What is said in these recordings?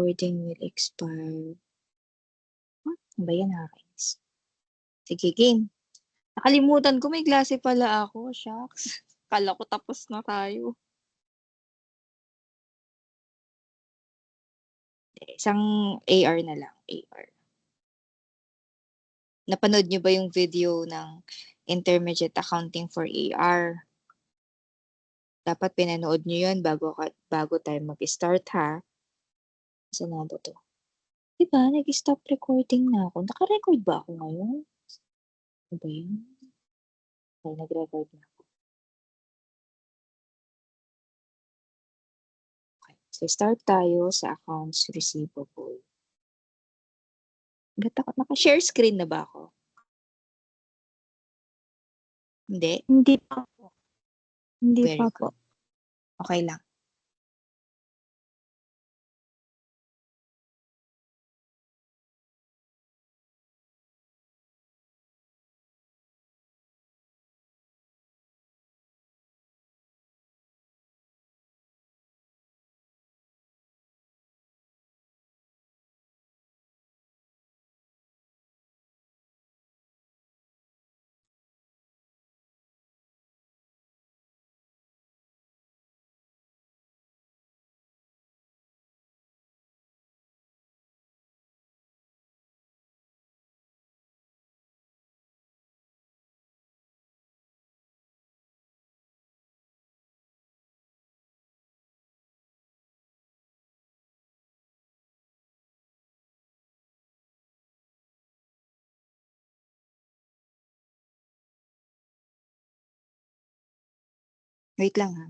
recording will expire. Ano ba yan, nakakainis. Sige, game. Nakalimutan ko may klase pala ako, shucks. Akala ko tapos na tayo. Isang AR na lang, AR. Napanood niyo ba yung video ng Intermediate Accounting for AR? Dapat pinanood niyo yun bago tayo mag-start, ha? Saan na ba to? Diba, nag-stop recording na ako. Naka-record ba ako ngayon? Ano ba yun? Okay, nag-record na ako. Okay, so start tayo sa accounts receivable. Naka-share screen na ba ako? Hindi? Hindi pa po. Hindi Very pa po. good. Okay lang. Wait lang, ha?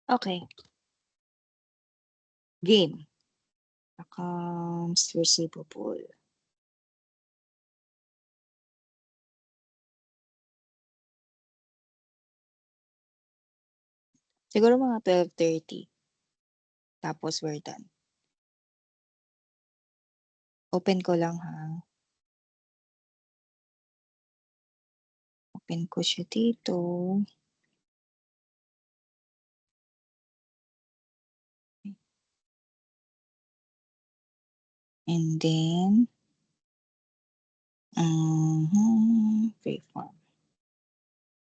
Okay. Game. Accounts receivable. Siguro mga 12:30. Tapos we're done. Open ko lang, ha? Open ko siya dito. And then, freeform.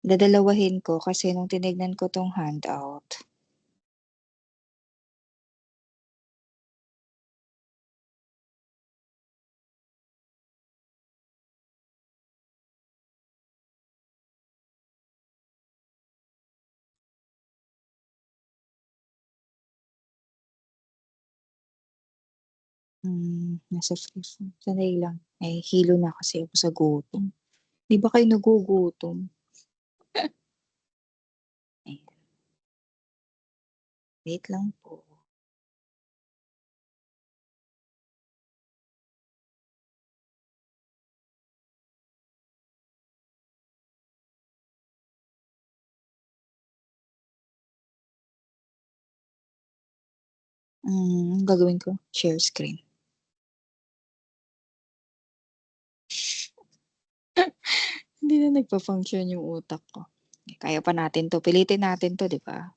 Dadalawahin ko kasi nung tinignan ko tong handout, nasa freeform. Sandali lang. Eh, hilo na kasi ako sa gutom. Di ba kayo nagugutom? Ayan. Wait lang po. Gagawin ko, share screen. Hindi na nagpa-function yung utak ko. Kaya pa natin to. Pilitin natin to, di ba?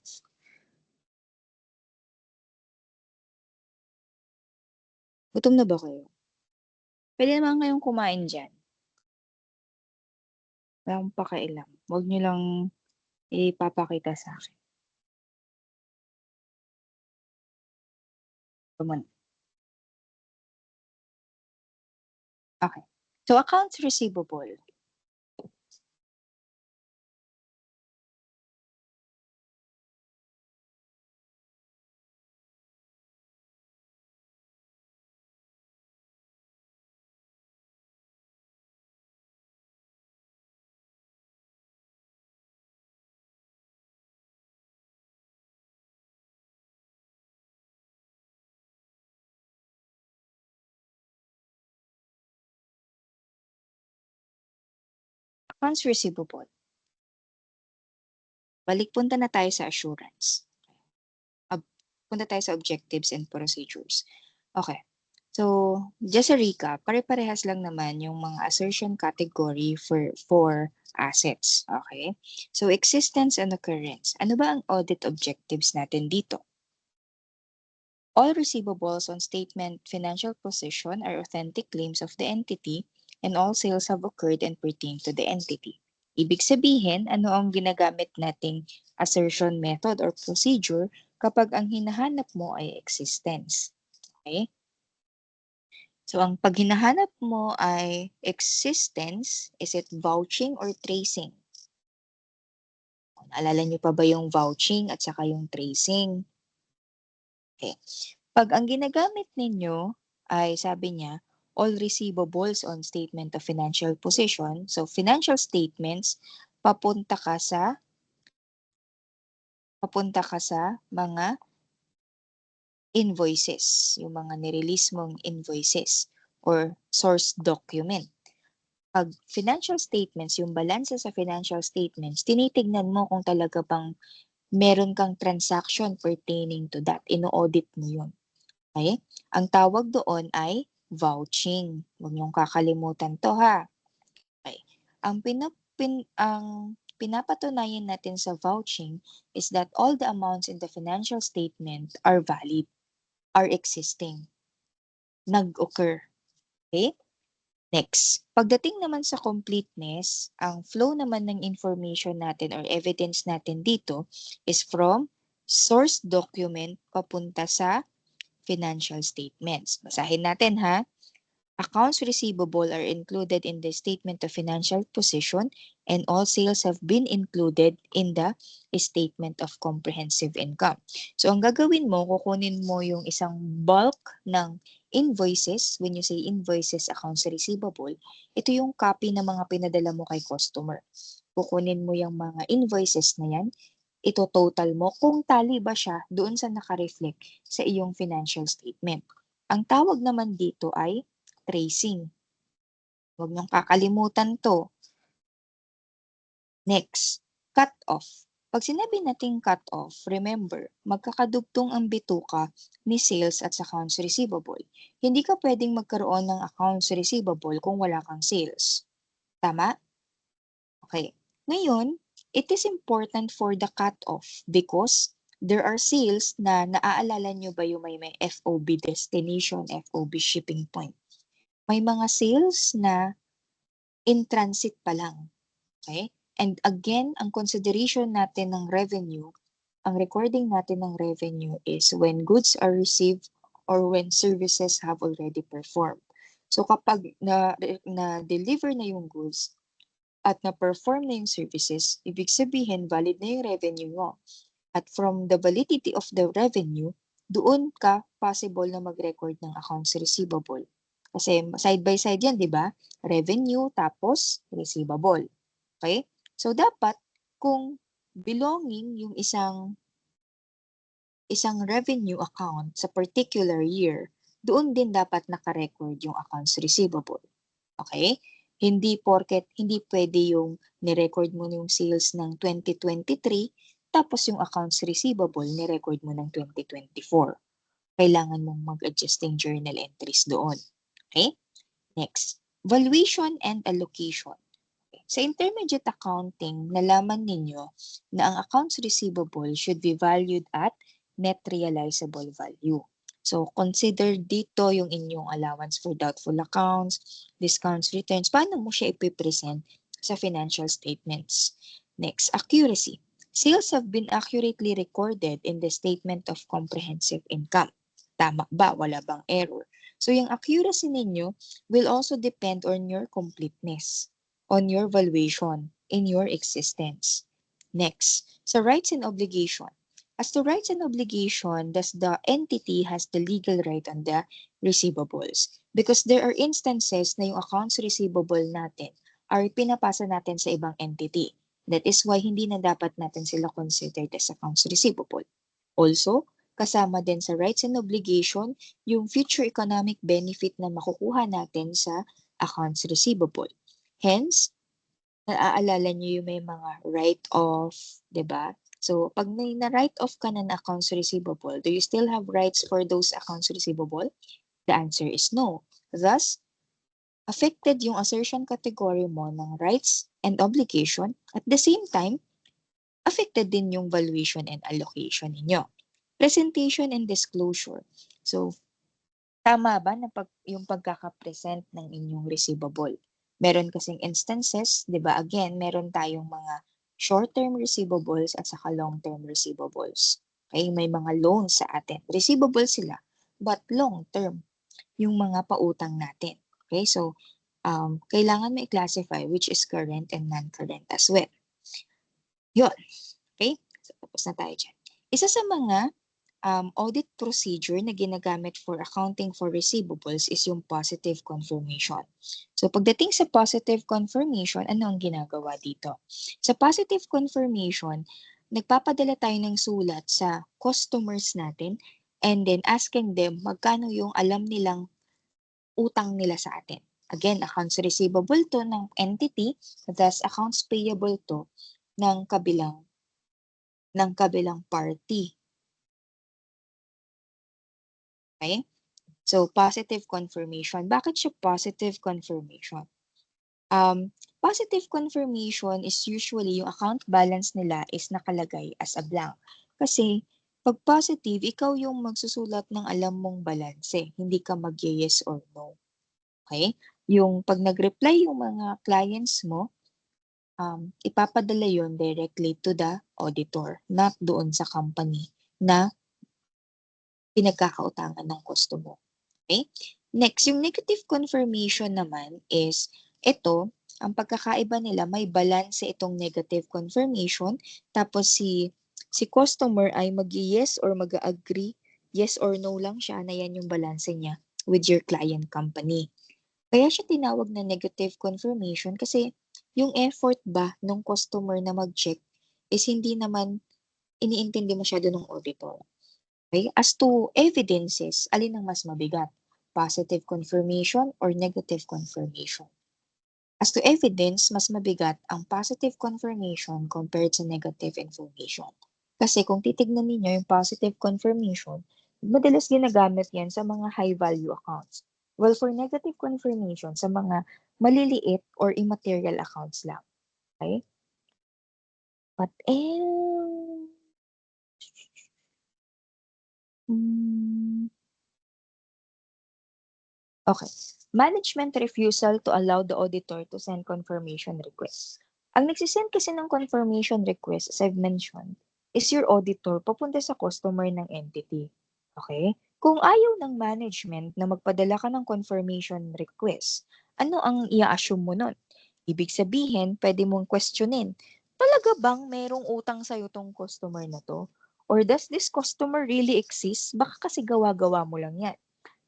Gutom na ba kayo? Pwede naman kayong kumain dyan. Wala akong pakialam. Huwag nyo lang ipapakita sa akin. Okay. So, accounts receivable. Accounts receivable. Balik punta na tayo sa assurance. Punta tayo sa objectives and procedures. Okay. So, just a recap, pare-parehas lang naman yung mga assertion category for assets. Okay? So, existence and occurrence. Ano ba ang audit objectives natin dito? All receivables on statement financial position are authentic claims of the entity and all sales have occurred and pertain to the entity. Ibig sabihin, ano ang ginagamit nating assertion method or procedure kapag ang hinahanap mo ay existence. Okay? So, ang pag hinahanap mo ay existence, is it vouching or tracing? Naalala niyo pa ba yung vouching at saka yung tracing? Okay. Pag ang ginagamit ninyo ay sabi niya, all receivables on statement of financial position. So, financial statements, papunta ka sa mga invoices, yung mga nirelease mong invoices or source document. Pag financial statements, yung balansa sa financial statements, tinitignan mo kung talaga bang meron kang transaction pertaining to that. Ino-audit mo yun. Okay? Ang tawag doon ay vouching. Huwag niyong kakalimutan to ha. Okay. Ang pinapatunayan natin sa vouching is that all the amounts in the financial statement are valid, are existing, nag-occur. Okay? Next, pagdating naman sa completeness, ang flow naman ng information natin or evidence natin dito is from source document papunta sa financial statements. Basahin natin ha. Accounts receivable are included in the statement of financial position and all sales have been included in the statement of comprehensive income. So ang gagawin mo, kukunin mo yung isang bulk ng invoices. When you say invoices, accounts receivable, ito yung copy ng mga pinadala mo kay customer. Kukunin mo yung mga invoices na yan, ito total mo kung tali ba siya doon sa naka-reflect sa iyong financial statement. Ang tawag naman dito ay tracing. Huwag niyong kakalimutan to. Next, cut off. Pag sinabi nating cut off, remember, magkakadugtong ang bituka ni sales at accounts receivable. Hindi ka pwedeng magkaroon ng accounts receivable kung wala kang sales. Tama? Okay. Ngayon, it is important for the cut off because there are sales na naaalala nyo ba yung may FOB destination, FOB shipping point. May mga sales na in transit pa lang. Okay? And again, ang consideration natin ng revenue, ang recording natin ng revenue is when goods are received or when services have already performed. So kapag na-deliver na yung goods at na-perform na yung services, ibig sabihin valid na yung revenue mo. At from the validity of the revenue, doon ka possible na mag-record ng accounts receivable. Kasi side by side yan, di ba? Revenue tapos receivable. Okay? So dapat kung belonging yung isang revenue account sa particular year, doon din dapat naka-record yung accounts receivable. Okay? Hindi porket hindi pwede yung ni-record mo yung sales ng 2023 tapos yung accounts receivable ni-record mo ng 2024. Kailangan mong mag-adjusting journal entries doon. Okay? Next, valuation and allocation. Sa intermediate accounting, nalaman ninyo na ang accounts receivable should be valued at net realizable value. So, consider dito yung inyong allowance for doubtful accounts, discounts, returns. Paano mo siya ipipresent sa financial statements? Next, accuracy. Sales have been accurately recorded in the statement of comprehensive income. Tama ba? Wala bang error? So yung accuracy ninyo will also depend on your completeness, on your valuation, in your existence. Next, sa rights and obligation. As to rights and obligation, does the entity has the legal right on the receivables? Because there are instances na yung accounts receivable natin are pinapasa natin sa ibang entity. That is why hindi na dapat natin sila considered as accounts receivable. Also, kasama din sa rights and obligation yung future economic benefit na makukuha natin sa accounts receivable. Hence, naaalala niyo yung may mga write-off, 'di ba? So, pag may na-write-off ka na accounts receivable, do you still have rights for those accounts receivable? The answer is no. Thus, affected yung assertion category mo ng rights and obligation. At the same time, affected din yung valuation and allocation ninyo. Presentation and disclosure. So, tama ba na yung pagkakapresent ng inyong receivable? Meron kasing instances, di ba, again, meron tayong mga short-term receivables at saka long-term receivables. Okay, may mga loans sa atin. Receivable sila, but long-term yung mga pautang natin. Okay, so kailangan may classify which is current and non-current as well. Yun. Okay, so tapos na tayo dyan. Isa sa mga audit procedure na ginagamit for accounting for receivables is yung positive confirmation. So pagdating sa positive confirmation, ano ang ginagawa dito? Sa positive confirmation, nagpapadala tayo ng sulat sa customers natin and then asking them magkano yung alam nilang utang nila sa atin. Again, accounts receivable to ng entity, thus accounts payable to ng kabilang party. Okay? So, positive confirmation. Bakit siya positive confirmation? Positive confirmation is usually yung account balance nila is nakalagay as a blank. Kasi, pag positive, ikaw yung magsusulat ng alam mong balanse. Hindi ka mag-yes or no. Okay? Yung pag nag-reply yung mga clients mo, ipapadala yon directly to the auditor, not doon sa company na pinagkakautangan ng customer. Okay? Next, yung negative confirmation naman is ito, ang pagkakaiba nila may balance itong negative confirmation tapos si customer ay mag-yes or mag-agree, yes or no lang siya na yan yung balance niya with your client company. Kaya siya tinawag na negative confirmation kasi yung effort ba ng customer na mag-check is hindi naman iniintindi masyado ng auditor. Okay? As to evidences, alin ang mas mabigat? Positive confirmation or negative confirmation? As to evidence, mas mabigat ang positive confirmation compared sa negative information. Kasi kung titignan ninyo yung positive confirmation, madalas ginagamit yan sa mga high-value accounts. Well, for negative confirmation, sa mga maliliit or immaterial accounts lang. Okay? But, okay. Management refusal to allow the auditor to send confirmation requests. Ang nagsisend kasi ng confirmation request, as I've mentioned, is your auditor papunta sa customer ng entity. Okay? Kung ayaw ng management na magpadala ka ng confirmation request, ano ang i-assume mo nun? Ibig sabihin, pwede mong questionin, talaga bang merong utang sa'yo tong customer na to? Or does this customer really exist? Baka kasi gawa-gawa mo lang yan.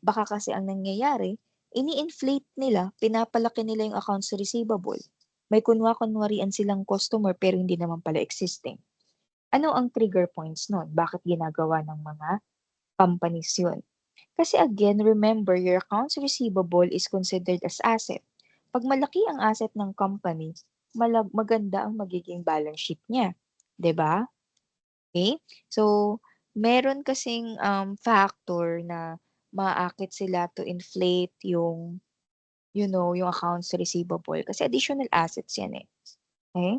Baka kasi ang nangyayari, ini-inflate nila, pinapalaki nila yung accounts receivable. May kunwa-kunwarian silang customer pero hindi naman pala existing. Ano ang trigger points nun? Bakit ginagawa ng mga companies yun? Kasi again, remember, your accounts receivable is considered as asset. Pag malaki ang asset ng company, maganda ang magiging balance sheet niya. 'Di ba? Okay? So, meron kasing factor na maaakit sila to inflate yung, yung accounts receivable kasi additional assets yan eh. Okay?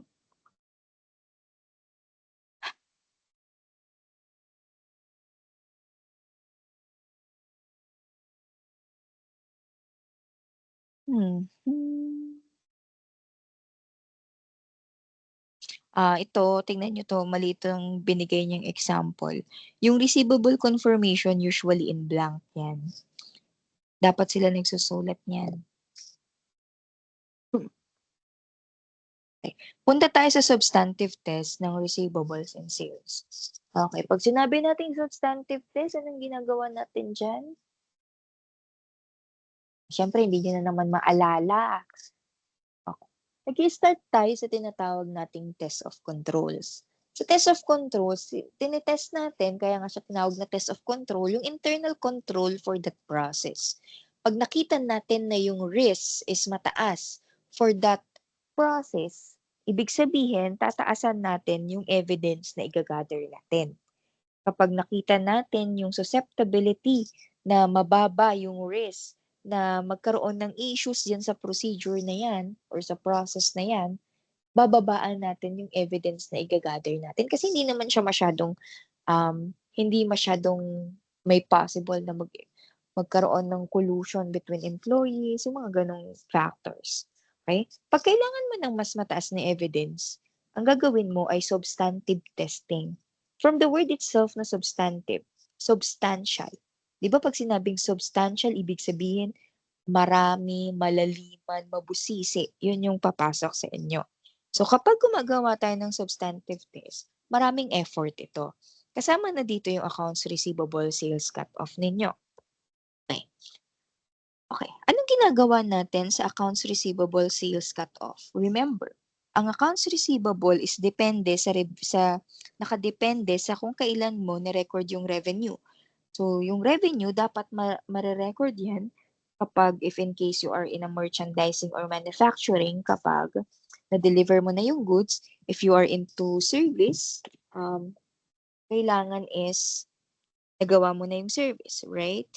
Hmm. Ito, tingnan nyo to, mali itong binigay niyang example. Yung receivable confirmation usually in blank yan. Dapat sila nagsusulat niyan. Okay. Punta tayo sa substantive test ng receivables and sales. Okay, pag sinabi natin substantive test, anong ginagawa natin dyan? Siyempre, hindi nyo na naman maalala. Okay. Nag-start tayo sa tinatawag nating test of controls. Sa test of controls, tinitest natin, kaya nga siya tinawag na test of control, yung internal control for that process. Pag nakita natin na yung risk is mataas for that process, ibig sabihin, tataasan natin yung evidence na igagather natin. Kapag nakita natin yung susceptibility na mababa yung risk na magkaroon ng issues yan sa procedure na yan or sa process na yan, bababaan natin yung evidence na igagather natin. Kasi hindi masyadong may possible na magkaroon ng collusion between employees, yung mga ganong factors. Okay? Pag kailangan mo ng mas mataas na evidence, ang gagawin mo ay substantive testing. From the word itself na substantive, substantial. Di ba pag sinabing substantial, ibig sabihin marami, malaliman, mabusisi. Yun yung papasok sa inyo. So kapag gumagawa tayo ng substantive test, maraming effort ito. Kasama na dito yung accounts receivable sales cut-off ninyo. Okay. Okay. Anong ginagawa natin sa accounts receivable sales cut-off? Remember, ang accounts receivable is nakadepende sa kung kailan mo ni-record yung revenue. So, yung revenue, dapat mare-record yan kapag if in case you are in a merchandising or manufacturing, kapag na-deliver mo na yung goods. If you are into service, kailangan is nagawa mo na yung service, right?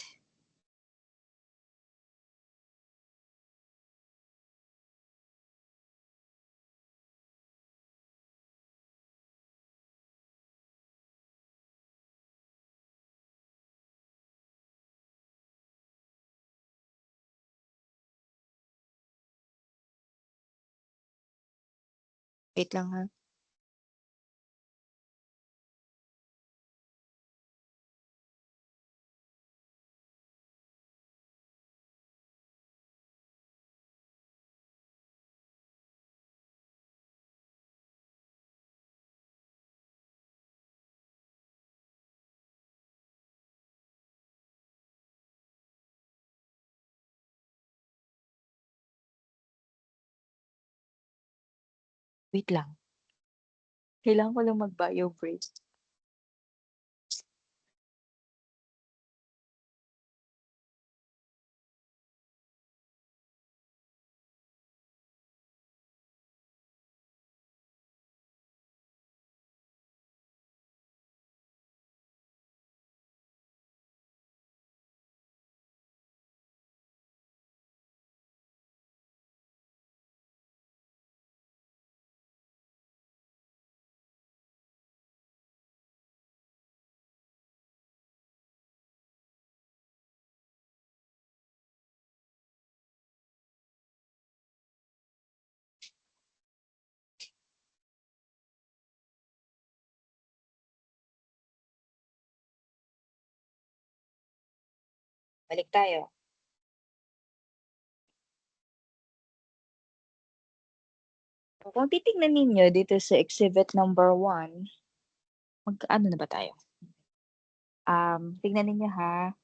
Wait lang ha. Wait lang. Kailangan ko lang mag-bio break. Balik tayo. Kung titignan ninyo dito sa exhibit number 1, ano na ba tayo? Tignan ninyo ha.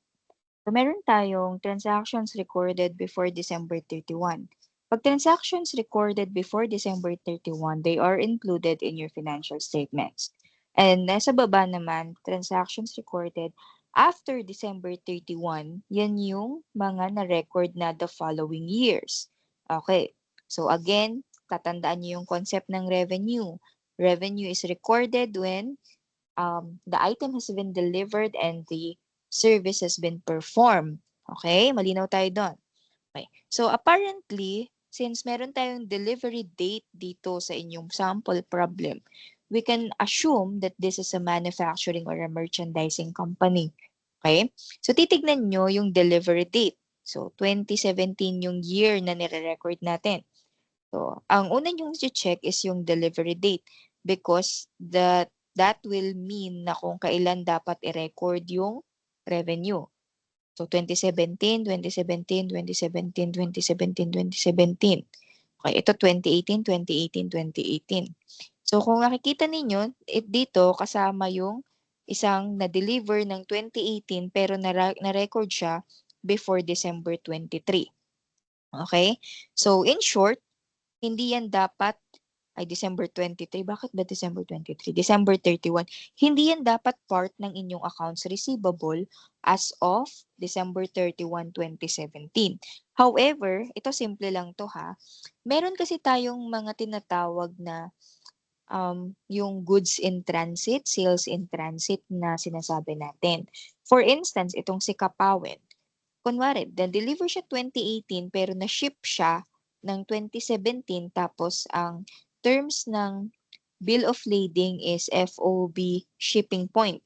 So, meron tayong transactions recorded before December 31. Pag transactions recorded before December 31, they are included in your financial statements. And nasa baba naman, transactions recorded after December 31, yan yung mga na-record na the following years. Okay. So again, tatandaan niyo yung concept ng revenue. Revenue is recorded when the item has been delivered and the service has been performed. Okay? Malinaw tayo doon. Okay. So apparently, since meron tayong delivery date dito sa inyong sample problem, we can assume that this is a manufacturing or a merchandising company. Okay? So titignan nyo yung delivery date. So 2017 yung year na nire-record natin. So ang una yung check is yung delivery date. because that will mean na kung kailan dapat i-record yung revenue. So 2017, 2017, 2017, 2017, 2017. Okay, ito 2018, 2018, 2018. So kung makikita ninyo, dito kasama yung isang na-deliver ng 2018 pero na-record siya before December 23. Okay? So in short, hindi yan dapat ay December 23. Bakit ba December 23? December 31. Hindi yan dapat part ng inyong accounts receivable as of December 31, 2017. However, ito simple lang to ha. Meron kasi tayong mga tinatawag na yung goods in transit, sales in transit na sinasabi natin. For instance, itong si Kapawen. Kunwari, na-deliver siya 2018 pero na-ship siya ng 2017 tapos ang terms ng bill of lading is FOB shipping point.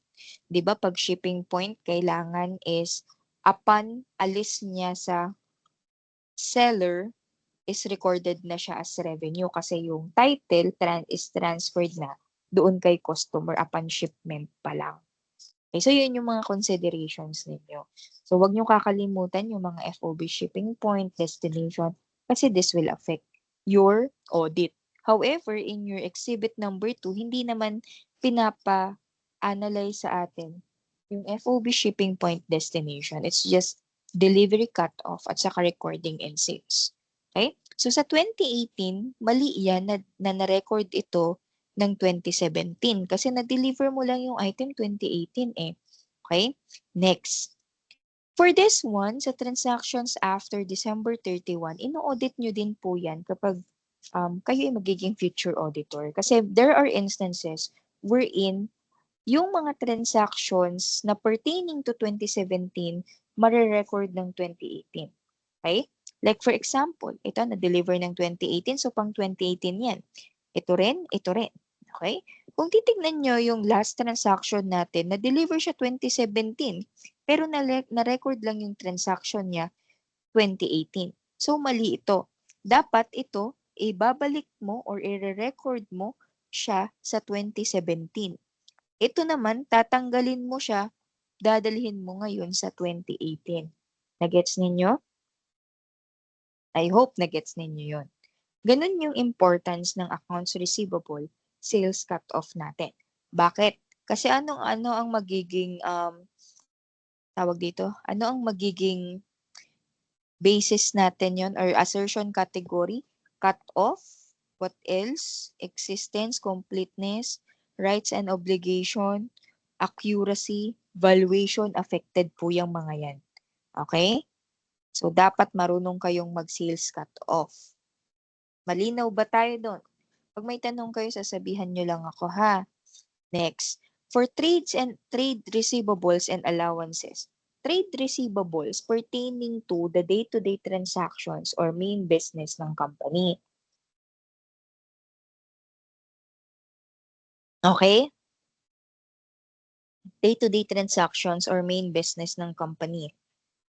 'Di ba pag shipping point kailangan is upon alis niya sa seller is recorded na siya as revenue kasi yung title is transferred na doon kay customer upon shipment pa lang. Okay, so yun yung mga considerations ninyo. So wag niyo kakalimutan yung mga FOB shipping point, destination, kasi this will affect your audit. However, in your exhibit number 2, hindi naman pinapa-analyze sa atin yung FOB shipping point destination. It's just delivery cut-off at saka recording and sales. Okay? So sa 2018, mali yan na na-record ito ng 2017 kasi na-deliver mo lang yung item 2018 eh. Okay? Next. For this one, sa transactions after December 31, ino-audit nyo din po yan kapag kayo ay magiging future auditor. Kasi there are instances wherein yung mga transactions na pertaining to 2017, mare-record ng 2018. Okay? Like for example, ito na-deliver ng 2018, so pang 2018 yan. Ito rin, ito rin. Okay? Kung titignan nyo yung last transaction natin, na-deliver siya 2017, pero na-record lang yung transaction niya 2018. So mali ito. Dapat ito, ibabalik mo or i-record mo siya sa 2017. Ito naman, tatanggalin mo siya, dadalhin mo ngayon sa 2018. Nagets ninyo? I hope nagets ninyo yon. Ganun yung importance ng accounts receivable, sales cut-off natin. Bakit? Kasi ano ang magiging tawag dito? Ano ang magiging basis natin yon or assertion category? Cut-off, what else? Existence, completeness, rights and obligation, accuracy, valuation, affected po yung mga yan. Okay? So, dapat marunong kayong mag-sales cut-off. Malinaw ba tayo doon? Pag may tanong kayo, sasabihan nyo lang ako ha. Next. For trade receivables and allowances. Trade receivables pertaining to the day-to-day transactions or main business ng company. Okay? Day-to-day transactions or main business ng company.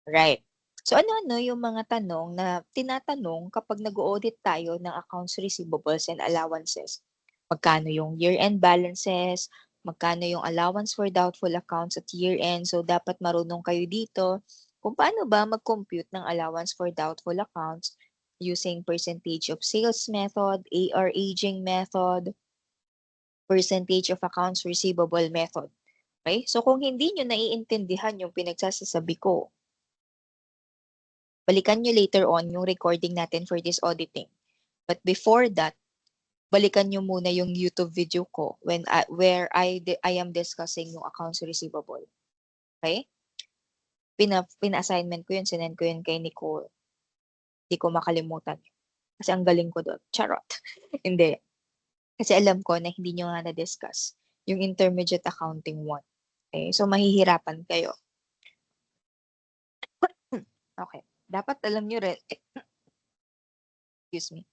Right. So ano-ano yung mga tanong na tinatanong kapag nag-audit tayo ng accounts receivables and allowances? Magkano yung year-end balances? Magkano yung allowance for doubtful accounts at year-end? So dapat marunong kayo dito kung paano ba mag-compute ng allowance for doubtful accounts using percentage of sales method, AR aging method, percentage of accounts receivable method. Okay? So kung hindi nyo naiintindihan yung pinagsasasabi ko, balikan nyo later on yung recording natin for this auditing. But before that, balikan nyo muna yung YouTube video ko where I am discussing yung accounts receivable. Okay? Pina-assignment ko yun, sinend ko yun kay Nicole. Hindi ko makalimutan. Kasi ang galing ko doon. Charot. Hindi. Kasi alam ko na hindi nyo nga na-discuss yung intermediate accounting one. Okay? So, mahihirapan kayo. Okay. Dapat alam nyo rin, excuse me,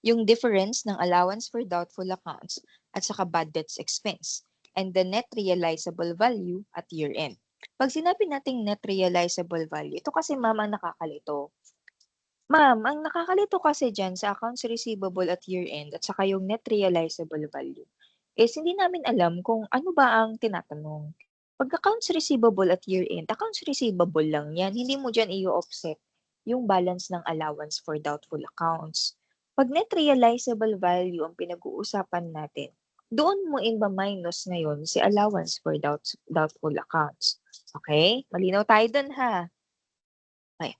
yung difference ng allowance for doubtful accounts at saka bad debts expense and the net realizable value at year-end. Pag sinabi nating net realizable value, ito kasi mamang nakakalito. Ma'am, ang nakakalito kasi diyan sa accounts receivable at year-end at saka yung net realizable value is hindi namin alam kung ano ba ang tinatanong. 'Pag accounts receivable at year-end, accounts receivable lang 'yan, hindi mo diyan i-o-offset yung balance ng allowance for doubtful accounts. 'Pag net realizable value ang pinag-uusapan natin, doon mo iba-minus ngayon si allowance for doubtful accounts. Okay? Malinaw tayo dun, ha? Okey.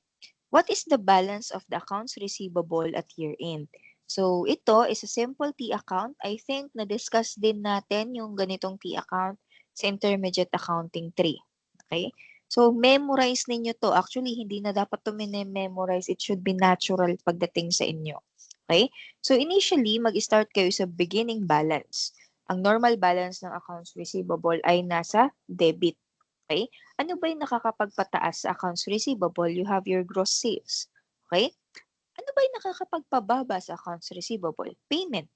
What is the balance of the accounts receivable at year-end? So, ito is a simple T account. I think na-discuss din natin yung ganitong T account sa Intermediate Accounting 3. Okay? So, memorize ninyo to. Actually, hindi na dapat to memorize. It should be natural pagdating sa inyo. Okay? So, initially, mag-start kayo sa beginning balance. Ang normal balance ng accounts receivable ay nasa debit. Okay? Ano ba yung nakakapagpataas sa accounts receivable? You have your gross sales. Okay? Ano ba yung nakakapagpababa sa accounts receivable? Payment.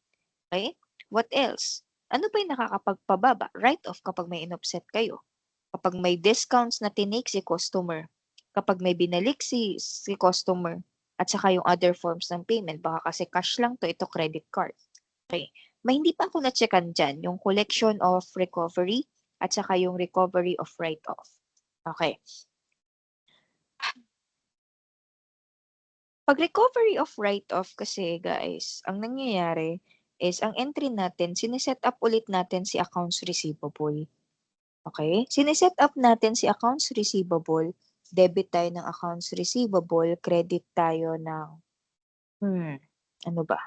Okay? What else? Ano ba yung nakakapagpababa? Write-off kapag may in-offset kayo. Kapag may discounts na tinake si customer. Kapag may binalik si customer. At saka yung other forms ng payment. Baka kasi cash lang to, ito credit card. Okay. May hindi pa ako na-checkan dyan, yung collection of recovery at saka yung recovery of write-off. Okay. Pag recovery of write-off kasi guys, ang nangyayari is ang entry natin, sineset up ulit natin si accounts receivable. Okay? Sineset up natin si accounts receivable, debit tayo ng accounts receivable, credit tayo ng, ano ba?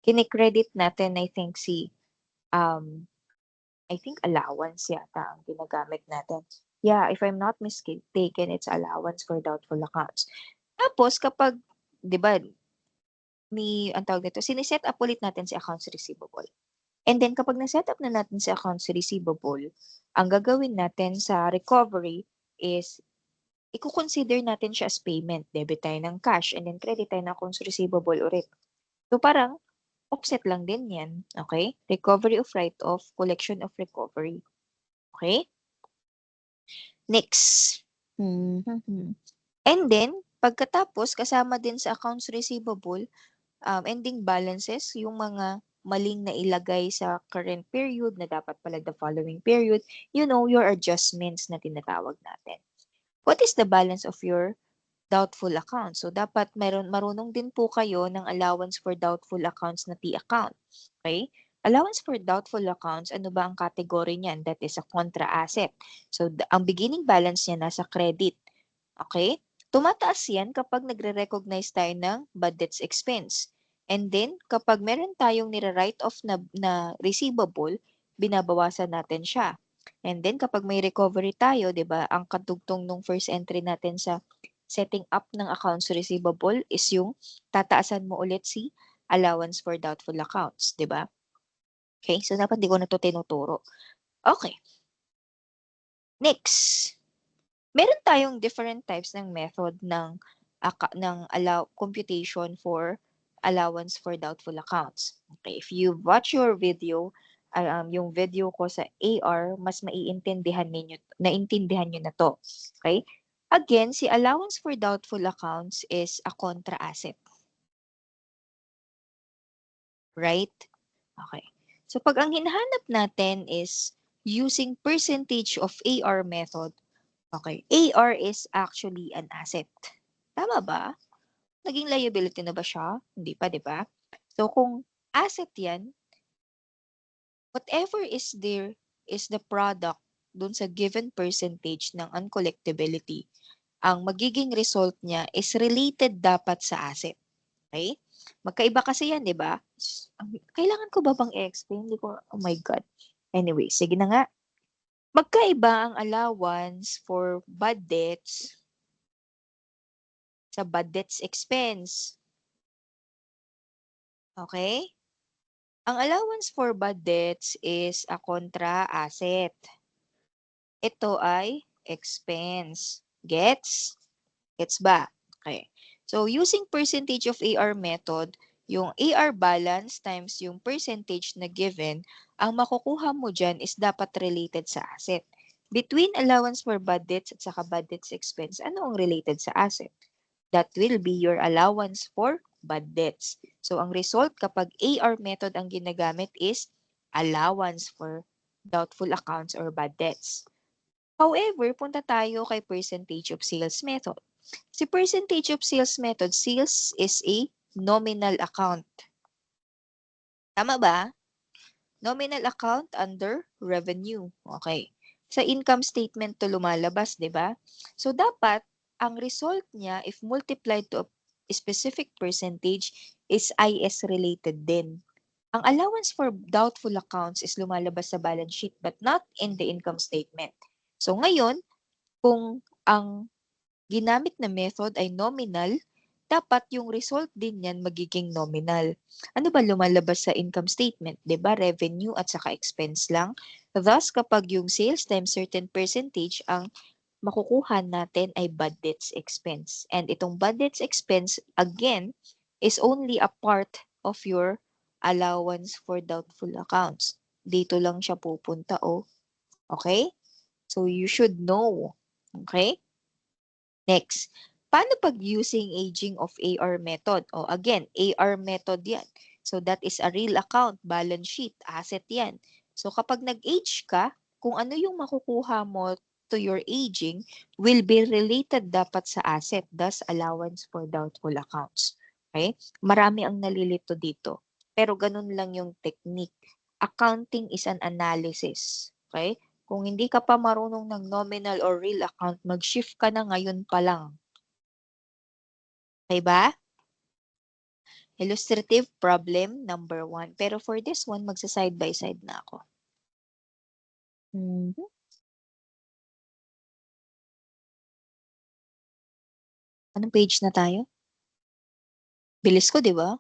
Kine-credit natin, I think allowance yata ang ginagamit natin. Yeah, if I'm not mistaken, it's allowance for doubtful accounts. Tapos kapag, 'di ba, ang tawag nito, sine-set up ulit natin si accounts receivable. And then kapag na-set up na natin si accounts receivable, ang gagawin natin sa recovery is i-consider natin siya as payment. Debit tayo ng cash and then credit tayo ng accounts receivable ulit. So parang offset lang din 'yan, okay? Recovery of write-off, collection of recovery. Okay? Next. And then, pagkatapos, kasama din sa accounts receivable, ending balances, yung mga maling na ilagay sa current period na dapat pala the following period, your adjustments na tinatawag natin. What is the balance of your doubtful accounts? So, dapat marunong din po kayo ng allowance for doubtful accounts na T account. Okay? Allowance for doubtful accounts, ano ba ang category niyan? That is a contra asset. So, ang beginning balance niya nasa credit. Okay? Tumataas yan kapag nagre-recognize tayo ng bad debts expense. And then, kapag meron tayong nire-write off na receivable, binabawasan natin siya. And then, kapag may recovery tayo, di ba, ang katugtong nung first entry natin sa setting up ng accounts receivable is yung tataasan mo ulit si allowance for doubtful accounts, di ba? Okay, so dapat di ko na to tinuturo. Okay. Next. Meron tayong different types ng method ng computation for allowance for doubtful accounts. Okay, if you watch your video, yung video ko sa AR, mas naintindihan niyo na to. Okay? Again, si allowance for doubtful accounts is a contra asset. Right? Okay. So pag ang hinahanap natin is using percentage of AR method, okay, AR is actually an asset. Tama ba? Naging liability na ba siya? Hindi pa, di ba? So kung asset yan, whatever is there is the product dun sa given percentage ng uncollectibility. Ang magiging result niya is related dapat sa asset. Okay? Magkaiba kasi yan, di ba? Kailangan ko ba bang i-explain? Hindi ko, oh my God. Anyway, sige na nga. Magkaiba ang allowance for bad debts sa bad debts expense. Okay? Ang allowance for bad debts is a contra asset. Ito ay expense. Gets? Gets ba? Okay. So, using percentage of AR method, yung AR balance times yung percentage na given, ang makukuha mo dyan is dapat related sa asset. Between allowance for bad debts at saka bad debts expense, ano ang related sa asset? That will be your allowance for bad debts. So, ang result kapag AR method ang ginagamit is allowance for doubtful accounts or bad debts. However, punta tayo kay percentage of sales method. Si percentage of sales method, sales is a nominal account. Tama ba? Nominal account under revenue. Okay. Sa income statement to lumalabas, di ba? So, dapat, ang result niya, if multiplied to a specific percentage, is IS-related din. Ang allowance for doubtful accounts is lumalabas sa balance sheet but not in the income statement. So, ngayon, kung ang ginamit na method ay nominal, dapat yung result din yan magiging nominal. Ano ba lumalabas sa income statement? 'Di ba? Revenue at saka expense lang. Thus, kapag yung sales times certain percentage, ang makukuha natin ay bad debts expense. And itong bad debts expense, again, is only a part of your allowance for doubtful accounts. Dito lang siya pupunta, oh. Okay? So, you should know. Okay? Next, paano pag using aging of AR method? O again, AR method yan. So that is a real account, balance sheet, asset yan. So kapag nag-age ka, kung ano yung makukuha mo to your aging will be related dapat sa asset, thus allowance for doubtful accounts. Okay? Marami ang nalilito dito. Pero ganun lang yung technique. Accounting is an analysis. Okay? Kung hindi ka pa marunong ng nominal or real account, mag-shift ka na ngayon pa lang. Okay ba? Illustrative problem number 1. Pero for this one, magsa-side by side na ako. Anong page na tayo? Bilis ko, di ba?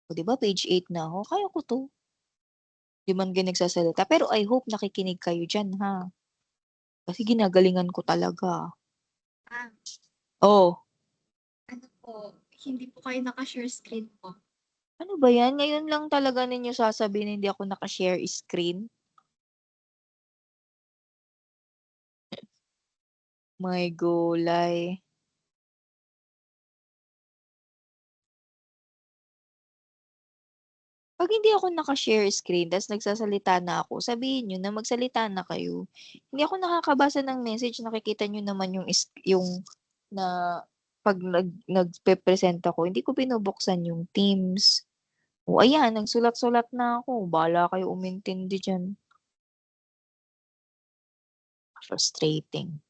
O, di ba? Page 8 na ako. Kaya ko to. Di man ganyan nagsasalita. Pero I hope nakikinig kayo dyan, ha? Kasi ginagalingan ko talaga. Ah, Oh, ano po, hindi po kayo naka-share screen po. ano ba yan? Ngayon lang talaga ninyo sasabihin hindi ako nakashare screen. My gulay. Pag hindi ako naka-share screen, tas nagsasalita na ako, sabihin niyo na magsalita na kayo. Hindi ako nakakabasa ng message, nakikita niyo naman yung na pag nagpe-present ako, hindi ko binubuksan yung Teams. O ayan, nagsulat-sulat na ako. Bahala kayo umintindi diyan. Frustrating.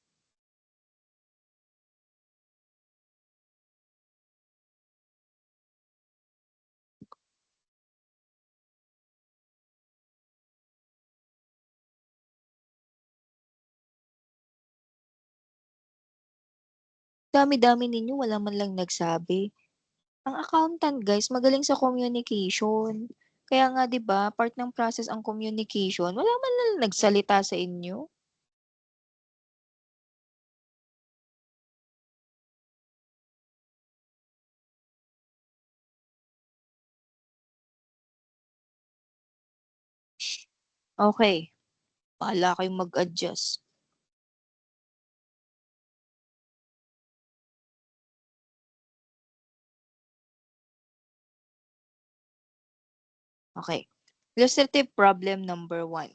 Dami-dami ninyo, wala man lang nagsabi. Ang accountant guys, magaling sa communication. Kaya nga 'di ba, part ng process ang communication. Wala man lang nagsalita sa inyo. Okay, bahala kayong mag-adjust. Okay. Illustrative problem number 1.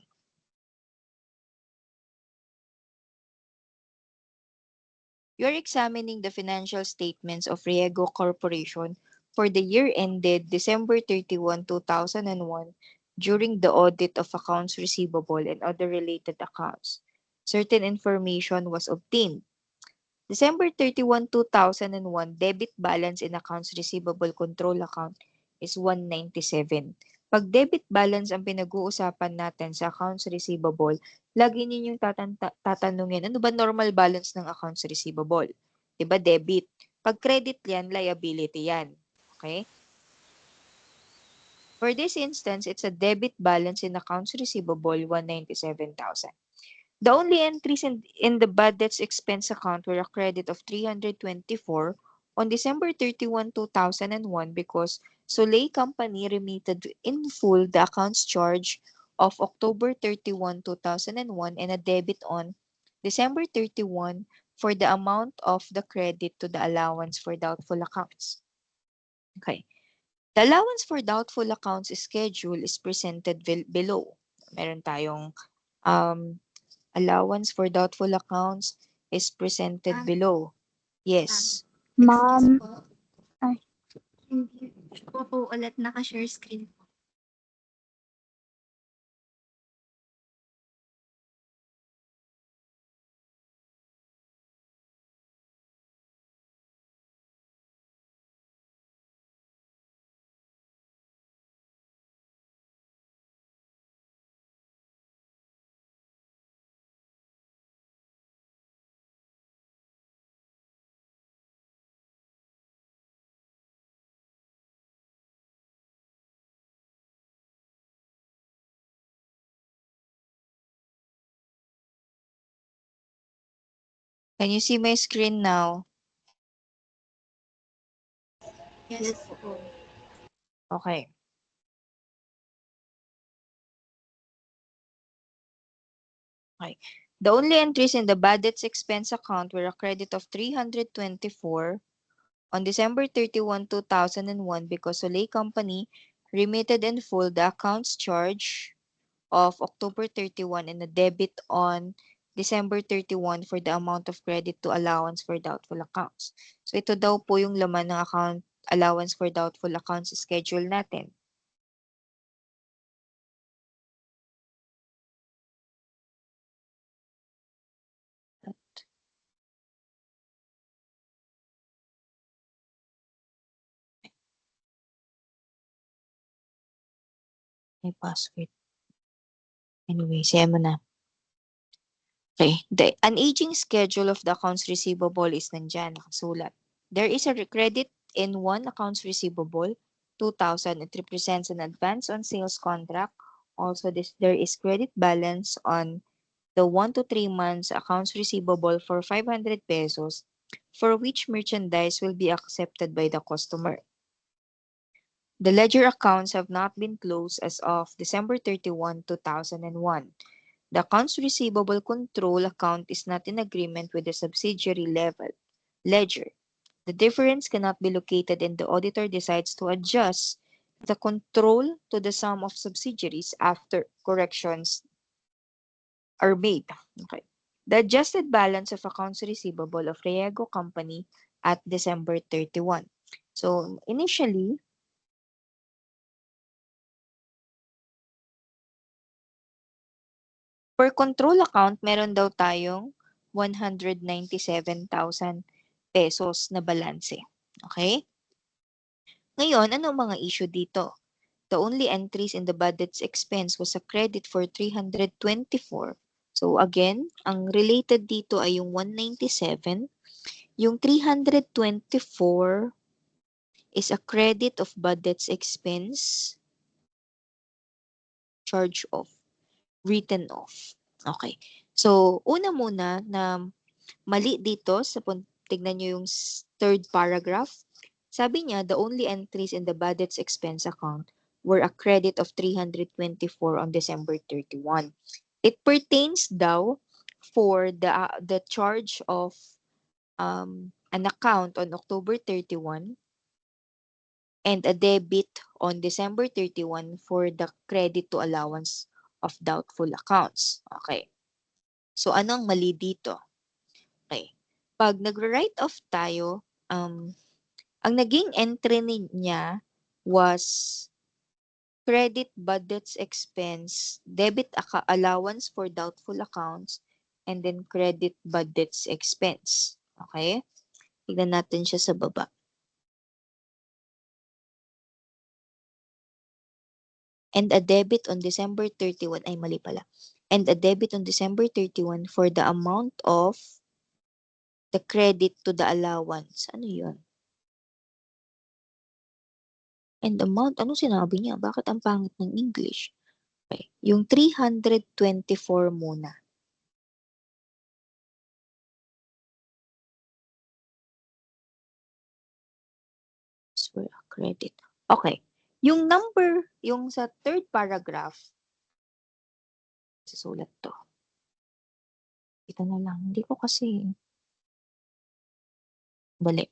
You're examining the financial statements of Riego Corporation for the year ended December 31, 2001 during the audit of accounts receivable and other related accounts. Certain information was obtained. December 31, 2001, debit balance in accounts receivable control account is 197. Pag debit balance ang pinag-uusapan natin sa accounts receivable, lagi ninyong tatanungin, ano ba normal balance ng accounts receivable? Diba debit? Pag credit yan, liability yan. Okay? For this instance, it's a debit balance in accounts receivable, 197,000. The only entries in the bad debts expense account were a credit of 324 on December 31, 2001 because Soleil Company remitted in full the accounts charge of October 31, 2001 and a debit on December 31, for the amount of the credit to the allowance for doubtful accounts. Okay. The allowance for doubtful accounts schedule is presented below. Meron tayong allowance for doubtful accounts is presented below. Yes. Excuse Ma'am, po. ay. Hindi po ulit naka-share screen po. Can you see my screen now? Yes po. Okay. Okay. The only entries in the bad debts expense account were a credit of 324 on December 31, 2001 because Soleil Company remitted in full the accounts charge of October 31 and a debit on December 31 for the amount of credit to allowance for doubtful accounts. So ito daw po yung laman ng account allowance for doubtful accounts schedule natin. May password. Anyway, siya mo na. Okay. An aging schedule of the accounts receivable is nandyan, nakasulat. There is a credit in one accounts receivable, 2,000. It represents an advance on sales contract. Also, there is credit balance on the 1 to 3 months accounts receivable for 500 pesos, for which merchandise will be accepted by the customer. The ledger accounts have not been closed as of December 31, 2001. The accounts receivable control account is not in agreement with the subsidiary level ledger. The difference cannot be located and the auditor decides to adjust the control to the sum of subsidiaries after corrections are made. Okay. The adjusted balance of accounts receivable of Riego Company at December 31. So, initially, per control account, meron daw tayong 197,000 pesos na balanse. Okay? Ngayon, ano ang mga issue dito? The only entries in the budget's expense was a credit for 324. So again, ang related dito ay yung 197. Yung 324 is a credit of budget's expense, charge off, written off. Okay. So, una muna na mali dito sa tignan nyo yung third paragraph. Sabi niya, the only entries in the budget's expense account were a credit of 324 on December 31. It pertains daw for the charge of an account on October 31 and a debit on December 31 for the credit to allowance of doubtful accounts. Okay. So, anong mali dito? Okay. Pag nag-write off tayo, ang naging entry niya was credit budgets expense, debit allowance for doubtful accounts, and then credit budgets expense. Okay? Tignan natin siya sa baba. And a debit on December 31, ay mali pala. And a debit on December 31 for the amount of the credit to the allowance. Ano yun? And amount, ano sinabi niya? Bakit ang pangit ng English? Okay. Yung 324 muna. For a credit. Okay. Yung number, yung sa third paragraph, susulat to. Ito na lang. Hindi ko kasi Dali.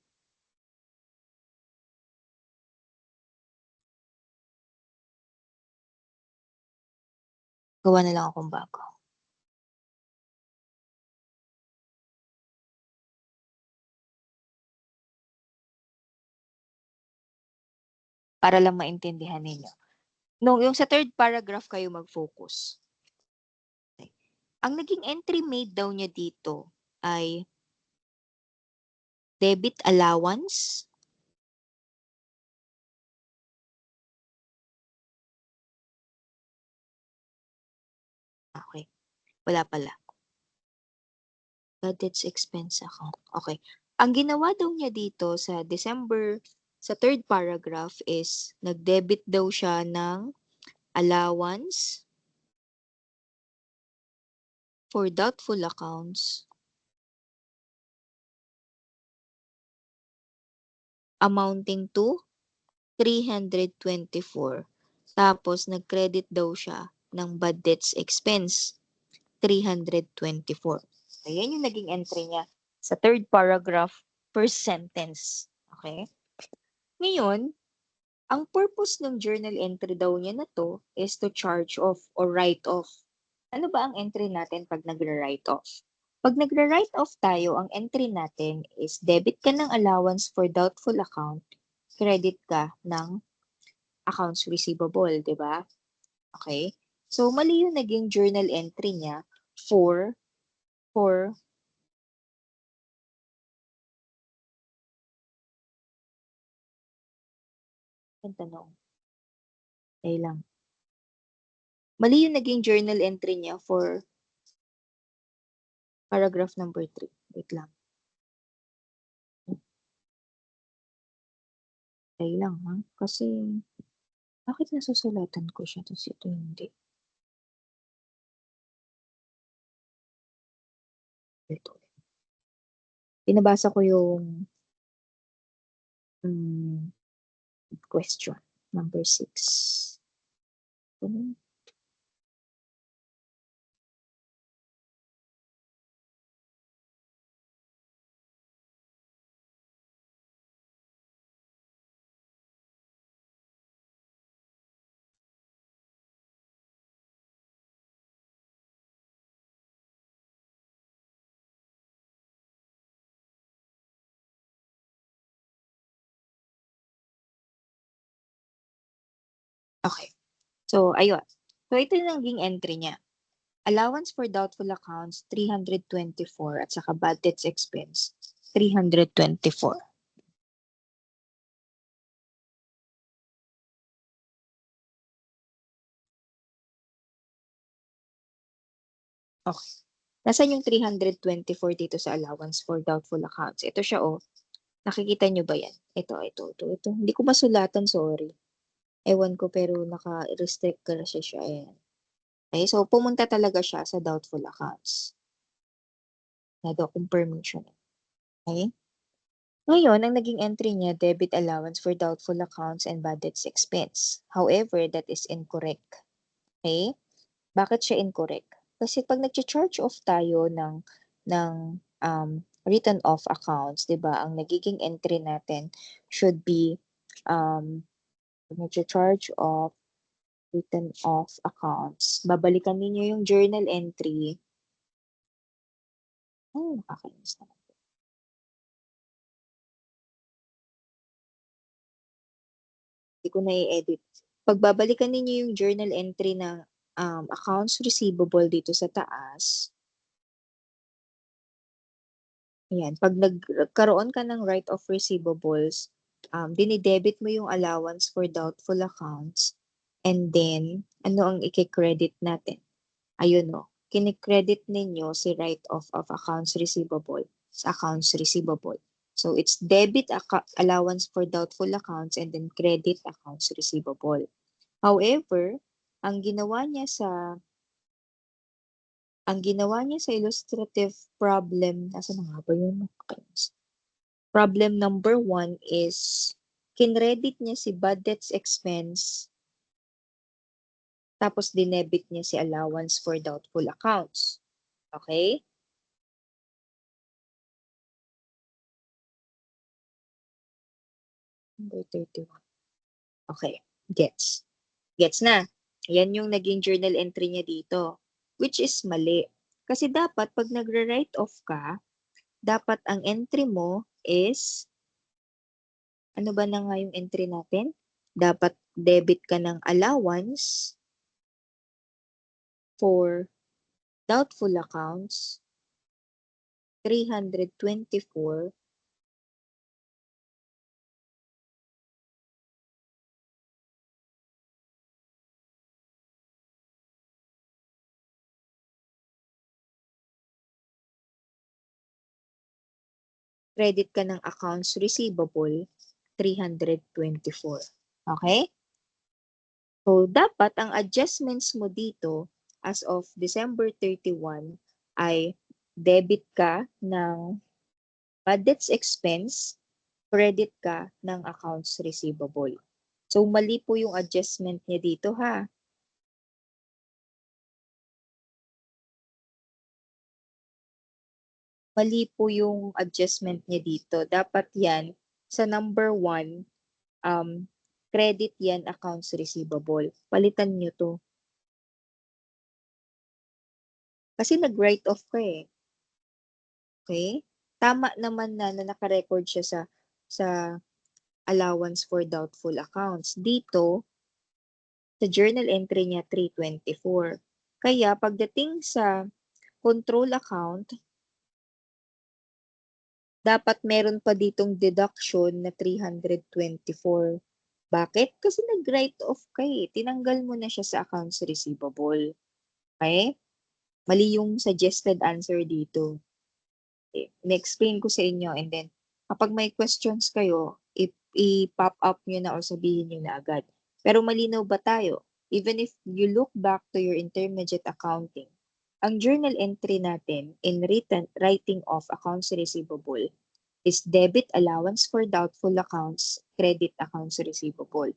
Gawa na lang akong bago. Para lang maintindihan ninyo. No, yung sa third paragraph kayo mag-focus. Okay. Ang naging entry made daw niya dito ay debit allowance, okay, wala pala. Debts expense account. Okay. Ang ginawa daw niya dito sa December, sa third paragraph is nag-debit daw siya ng allowance for doubtful accounts amounting to 324. Tapos nag-credit daw siya ng bad debts expense, 324. Ayan yung naging entry niya sa third paragraph, first sentence. Okay? Ngayon, ang purpose ng journal entry daw niya na to is to charge off or write off. Ano ba ang entry natin pag nagre-write off? Pag nagre-write off tayo, ang entry natin is debit ka ng allowance for doubtful account, credit ka ng accounts receivable, di ba? Okay? So, mali yung naging journal entry niya for ang tanong. Ay lang. Mali yung naging journal entry niya for paragraph number 3. Wait lang. Ay lang, ha? Kasi, bakit nasusulatan ko siya tapos ito hindi? Ito. Pinabasa ko yung question, number 6. Okay. So, ayun. So, ito yung naging entry niya. Allowance for doubtful accounts, 324 at saka bad debts expense, 324. Okay. Nasaan yung 324 dito sa allowance for doubtful accounts? Ito siya, oh. Nakikita nyo ba yan? Ito. Hindi ko masulatan, sorry. Ewan ko, pero naka-restrict kasi siya. Ayan. Okay, so pumunta talaga siya sa doubtful accounts. Na-confirmation siya. Okay? Ngayon, ang naging entry niya, debit allowance for doubtful accounts and bad debts expense. However, that is incorrect. Okay? Bakit siya incorrect? Kasi pag nag-charge off tayo ng written off accounts, 'di ba? Ang nagiging entry natin should be pag nag-charge off written off accounts. Babalikan ninyo yung journal entry. Oh, nakakainis na. Hindi ko na i-edit. Pagbabalikan ninyo yung journal entry ng accounts receivable dito sa taas. Ayan, pag nagkaroon ka ng right of receivables, dinidebit mo yung allowance for doubtful accounts, and then, ano ang i-credit natin? Ayun o, kinikredit ninyo si right of accounts receivable sa accounts receivable. So, it's debit allowance for doubtful accounts and then credit accounts receivable. However, ang ginawa niya sa illustrative problem, nasa na nga ba yun? Problem number 1 is, kinredit niya si bad debts expense, tapos dinebit niya si allowance for doubtful accounts. Okay? Number 31. Okay, gets. Gets na. Yan yung naging journal entry niya dito, which is mali. Kasi dapat pag nagre-write off ka, dapat ang entry mo is, ano ba na nga yung entry natin? Dapat debit ka ng allowance for doubtful accounts, 324. Credit ka ng accounts receivable, 324. Okay? So, dapat ang adjustments mo dito as of December 31 ay debit ka ng bad debts expense, credit ka ng accounts receivable. So, mali po yung adjustment niya dito ha. Mali po yung adjustment niya dito. Dapat yan sa number 1, credit yan accounts receivable. Palitan nyo to. Kasi nag-write off ka eh. Okay? Tama naman na naka-record siya sa allowance for doubtful accounts. Dito, sa journal entry niya 324. Kaya pagdating sa control account, dapat meron pa ditong deduction na 324. Bakit? Kasi nag-write off ka eh. Tinanggal mo na siya sa accounts receivable. Okay? Mali yung suggested answer dito. In-explain ko sa inyo and then kapag may questions kayo, i-pop up nyo na o sabihin nyo na agad. Pero malinaw ba tayo? Even if you look back to your intermediate accounting, ang journal entry natin in writing of accounts receivable is debit allowance for doubtful accounts, credit accounts receivable.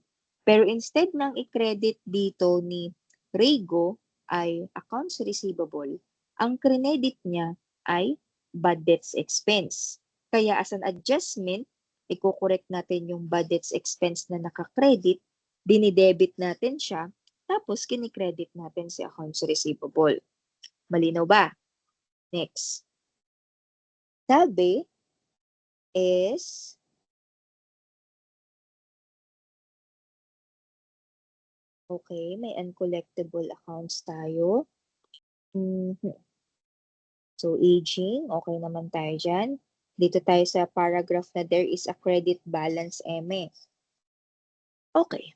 Pero instead ng i-credit dito ni Rego ay accounts receivable, ang credit niya ay bad debts expense. Kaya as an adjustment, i-correct natin yung bad debts expense na naka-credit, dinidebit natin siya, tapos kinikredit natin si accounts receivable. Malinaw ba? Next. Sabi is, okay, may uncollectible accounts tayo. So, aging, okay naman tayo dyan. Dito tayo sa paragraph na there is a credit balance, eme. Okay.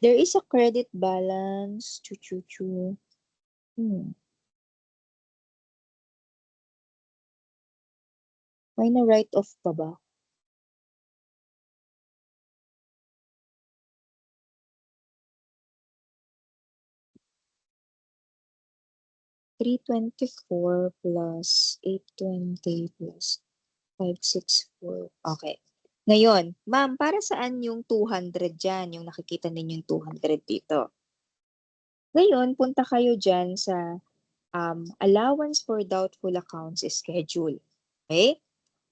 There is a credit balance. Chu-chu-chu. May na-write off pa ba? $324 plus 820 plus 564. Okay. Ngayon, ma'am, para saan yung 200 dyan? Yung nakikita ninyo yung 200 dito. Ngayon, punta kayo dyan sa allowance for doubtful accounts schedule. Okay?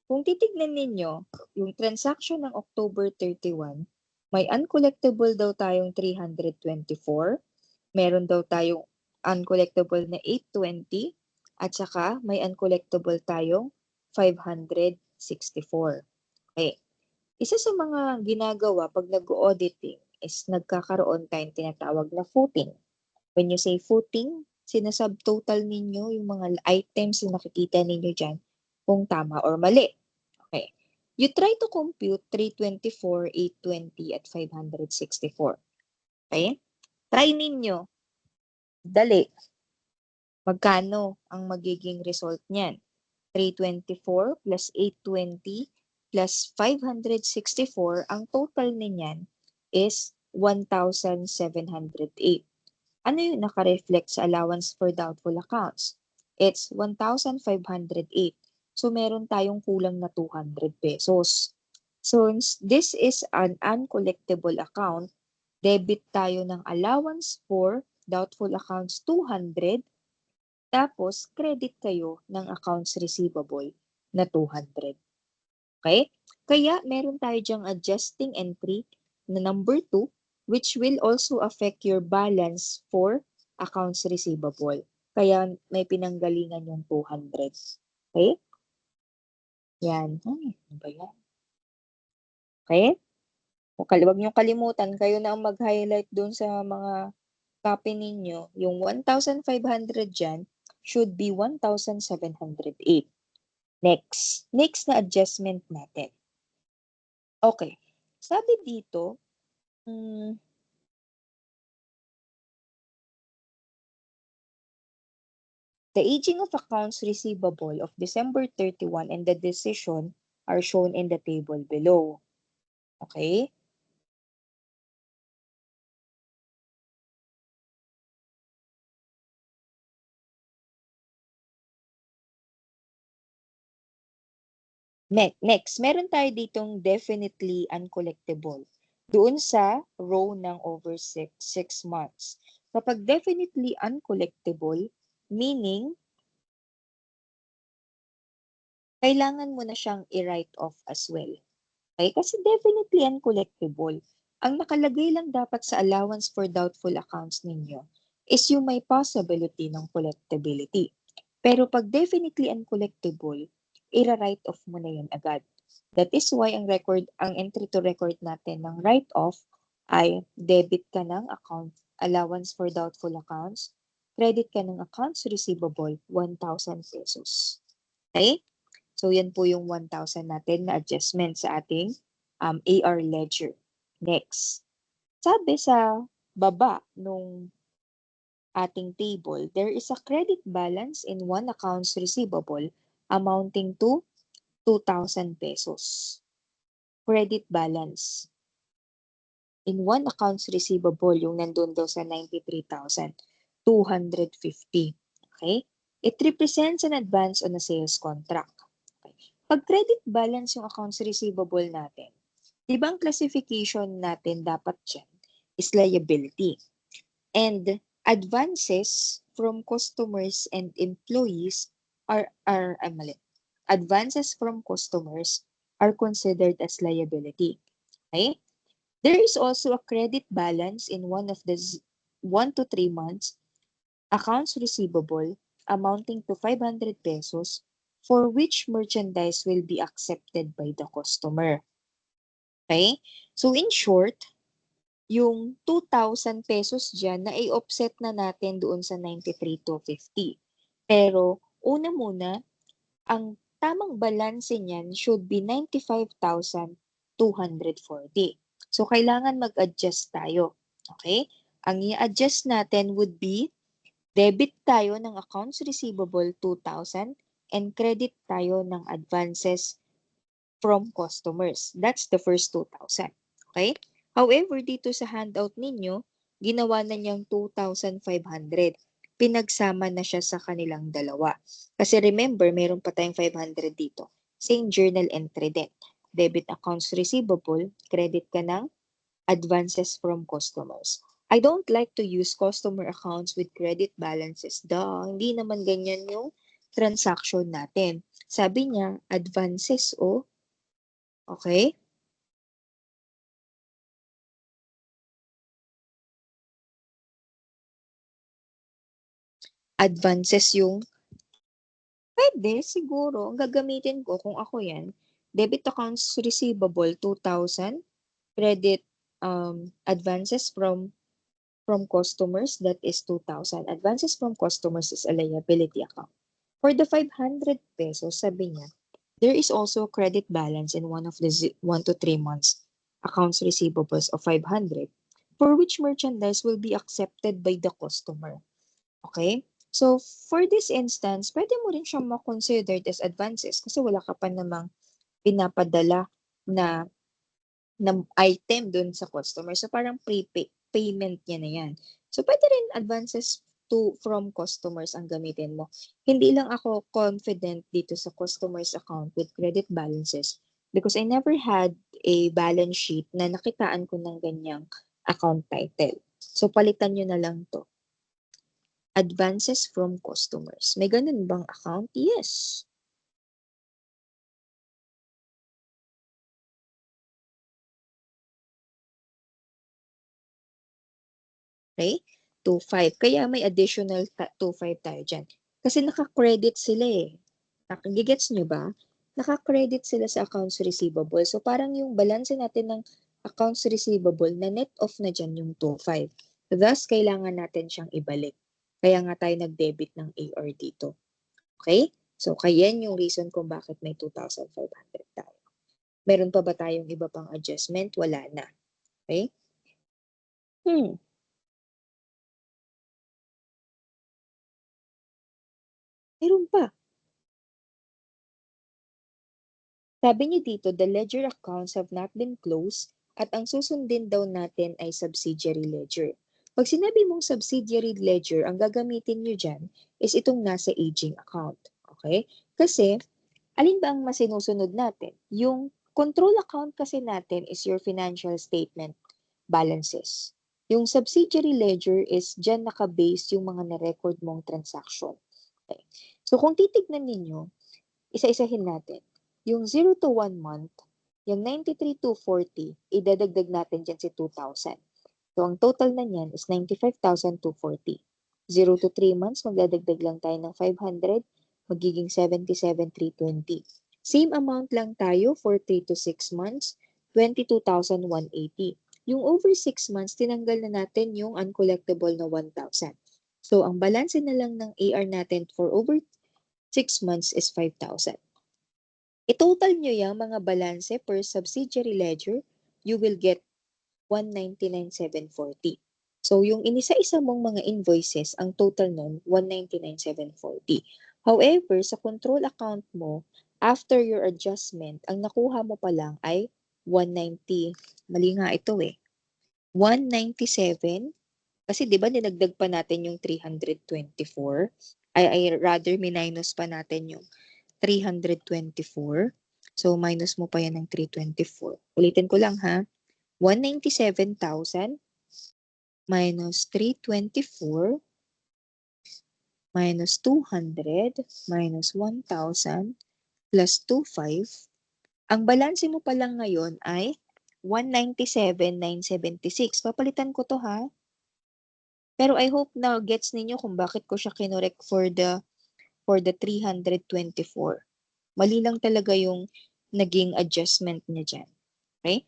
Kung titignan ninyo, yung transaction ng October 31, may uncollectible daw tayong 324, meron daw tayong uncollectible na 820, at saka may uncollectible tayong 564. Okay. Isa sa mga ginagawa pag nag-auditing is nagkakaroon tayong tinatawag na footing. When you say footing, sinasubtotal ninyo yung mga items na nakikita ninyo dyan kung tama or mali. Okay. You try to compute 324, 820, at 564. Okay? Try ninyo. Dali. Magkano ang magiging result niyan? 324 plus 820 plus 564, ang total niyan is 1,708. Ano yung naka-reflect sa allowance for doubtful accounts? It's 1,508. So meron tayong kulang na 200 pesos. So this is an uncollectible account. Debit tayo ng allowance for doubtful accounts 200. Tapos credit kayo ng accounts receivable na 200. Okay? Kaya meron tayo diyang adjusting entry na number 2, which will also affect your balance for accounts receivable. Kaya may pinanggalingan yung 200. Okay? Yan. Ay, ano ba yan? Okay? Huwag niyong kalimutan, kayo na ang mag-highlight dun sa mga copy ninyo. Yung 1,500 dyan should be 1,708. Next na adjustment natin. Okay. Sabi dito, the aging of accounts receivable of December 31 and the decision are shown in the table below. Okay? Next, meron tayo ditong definitely uncollectible. Doon sa row ng over 6 months. Kapag definitely uncollectible, meaning kailangan mo na siyang i-write off as well. Okay? Kasi definitely uncollectible. Ang nakalagay lang dapat sa allowance for doubtful accounts ninyo is yung may possibility ng collectibility. Pero pag definitely uncollectible, i-write off mo na yun agad. That is why ang entry to record natin ng write-off ay debit ka ng account allowance for doubtful accounts, credit ka ng accounts receivable, 1,000 pesos. Okay? So, yan po yung 1,000 natin na adjustment sa ating AR ledger. Next. Sabi sa baba nung ating table, there is a credit balance in one accounts receivable amounting to 2,000 pesos. Credit balance. In one accounts receivable, yung nandun daw sa 93,250. Okay? It represents an advance on a sales contract. Okay. Pag credit balance yung accounts receivable natin, di ba ang classification natin dapat dyan is liability. And advances from customers and employees advances from customers are considered as liability. Okay? There is also a credit balance in one of the 1 to 3 months accounts receivable amounting to 500 pesos for which merchandise will be accepted by the customer. Okay? So in short, yung 2,000 pesos dyan na i-offset na natin doon sa 93,250. Pero una muna, ang tamang balanse niyan should be 95,240. So kailangan mag-adjust tayo. Okay? Ang i-adjust natin would be debit tayo ng accounts receivable 2,000 and credit tayo ng advances from customers. That's the first 2,000. Okay? However, dito sa handout ninyo, ginawa na niyang 2,500. Pinagsama na siya sa kanilang dalawa. Kasi remember, meron pa tayong 500 dito. Same journal entry din. Debit accounts receivable, credit ka ng advances from customers. I don't like to use customer accounts with credit balances. Hindi naman ganyan yung transaction natin. Sabi niya, advances o okay? Advances yung pwede siguro. Ang gagamitin ko kung ako yan, debit accounts receivable 2,000, credit advances from customers that is 2,000. Advances from customers is a liability account. For the 500 pesos, sabi niya, there is also a credit balance in one of the 1 to 3 months accounts receivables of 500 for which merchandise will be accepted by the customer. Okay? So, for this instance, pwede mo rin siyang ma-considered as advances kasi wala ka pa namang pinapadala na item dun sa customer. So, parang payment niya na yan. So, pwede rin advances from customers ang gamitin mo. Hindi lang ako confident dito sa customers account with credit balances because I never had a balance sheet na nakitaan ko ng ganyang account title. So, palitan nyo na lang to. Advances from customers. May ganun bang account? Yes. Okay? 2.5. Kaya may additional 2.5 tayo dyan. Kasi naka-credit sila eh. Gigets nyo ba? Naka-credit sila sa accounts receivable. So parang yung balance natin ng accounts receivable na net off na dyan yung 2.5. Thus, kailangan natin siyang ibalik. Kaya nga tayo nag-debit ng AR dito. Okay? So, kaya yung reason kung bakit may 2,500 tayo. Meron pa ba tayong iba pang adjustment? Wala na. Okay? Meron pa. Sabi niyo dito, the ledger accounts have not been closed at ang susundin daw natin ay subsidiary ledger. Pag sinabi mong subsidiary ledger, ang gagamitin niyo dyan is itong nasa aging account. Okay? Kasi, alin ba ang masinusunod natin? Yung control account kasi natin is your financial statement balances. Yung subsidiary ledger is dyan nakabase yung mga na-record mong transaction. Okay. So, kung titignan ninyo, isa-isahin natin. Yung 0 to 1 month, yung 93,240, idadagdag natin dyan si 2,000. So, ang total na niyan is 95,240. 0 to 3 months, magdadagdag lang tayo ng 500, magiging 77,320. Same amount lang tayo for 3 to 6 months, 22,180. Yung over 6 months, tinanggal na natin yung uncollectible na 1,000. So, ang balance na lang ng AR natin for over 6 months is 5,000. I-total nyo yung mga balanse per subsidiary ledger, you will get 199,740. So, yung inisa-isa mong mga invoices, ang total nun, 199,740. However, sa control account mo, after your adjustment, ang nakuha mo pa lang ay 190. Mali nga ito eh. 197. Kasi di ba dinagdag pa natin yung 324? I rather minus pa natin yung 324. So, minus mo pa yan ng 324. Ulitin ko lang ha. 197,000 minus 324 minus 200 minus 1,000 plus 25. Ang balanse mo pa lang ngayon ay 197,976. Papalitan ko to ha. Pero I hope na gets ninyo kung bakit ko siya kinorek for the 324. Mali lang talaga yung naging adjustment niya dyan. Okay?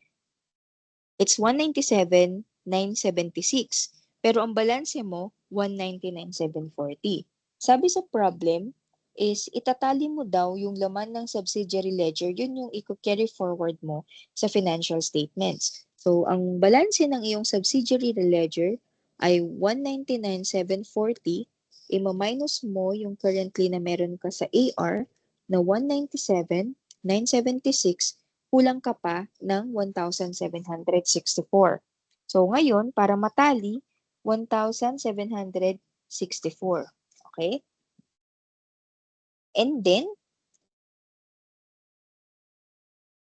It's 197,976. Pero ang balanse mo, 199,740. Sabi sa problem is itatali mo daw yung laman ng subsidiary ledger, yun yung i-carry forward mo sa financial statements. So, ang balanse ng iyong subsidiary ledger ay 199,740. Ima-minus mo yung currently na meron ka sa AR na 197,976, kulang ka pa ng 1,764. So, ngayon, para matali, 1,764. Okay? And then,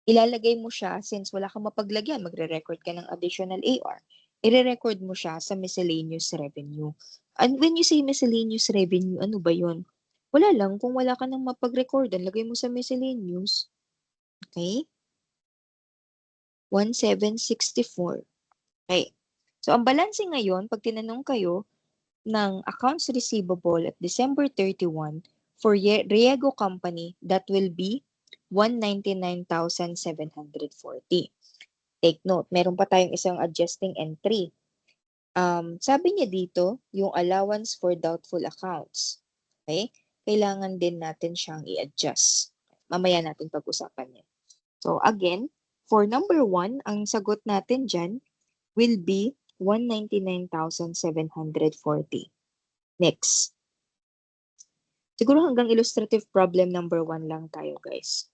ilalagay mo siya, since wala kang mapaglagyan, magre-record ka ng additional AR, i-record mo siya sa miscellaneous revenue. And when you say miscellaneous revenue, ano ba yun? Wala lang, kung wala ka nang mapag-recordan, lagay mo sa miscellaneous. Okay? 1,764. Okay. So, ang balanse ngayon, pag tinanong kayo ng accounts receivable at December 31 for Riego Company, that will be 199,740. Take note, meron pa tayong isang adjusting entry. Sabi niya dito, yung allowance for doubtful accounts. Okay? Kailangan din natin siyang i-adjust. Mamaya natin pag-usapan yan. So, again, for number 1, ang sagot natin dyan will be 199,740. Next. Siguro hanggang illustrative problem number 1 lang tayo, guys.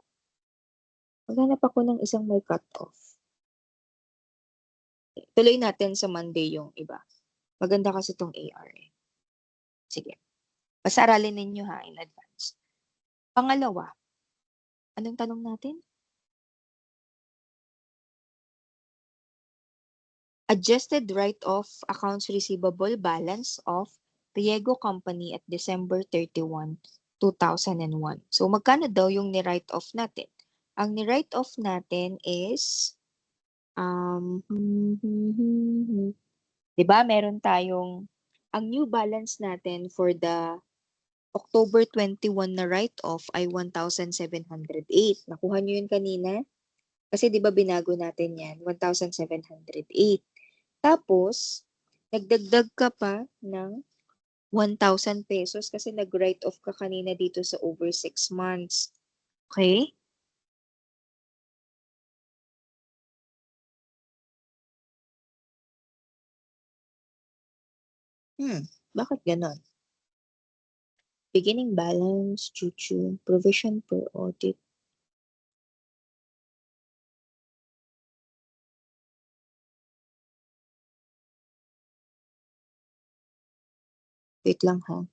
Maghanap ako ng isang may cut-off. Tuloy natin sa Monday yung iba. Maganda kasi itong AR. Sige. Pasaralin ninyo ha in advance. Pangalawa, anong tanong natin? Adjusted write-off accounts receivable balance of Riego Company at December 31, 2001. So, magkano daw yung ni-write-off natin? Ang ni-write-off natin is, di ba, meron tayong, ang new balance natin for the October 21 na write-off ay 1,708. Nakuha nyo yun kanina? Kasi di ba binago natin yan? 1,708. Tapos, nagdagdag ka pa ng 1,000 pesos kasi nag-write off ka kanina dito sa over 6 months. Okay? Bakit ganon? Beginning balance, chuchu, provision per audit. Wait lang ha.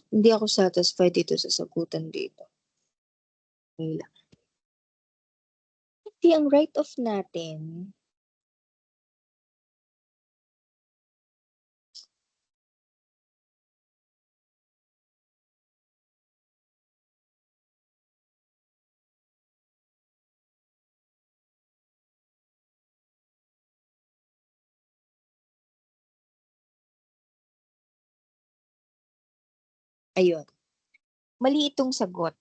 Hindi ako satisfied dito sa sagutan dito. Okay lang. Hindi, ang write-off natin, ayun, mali itong sagot.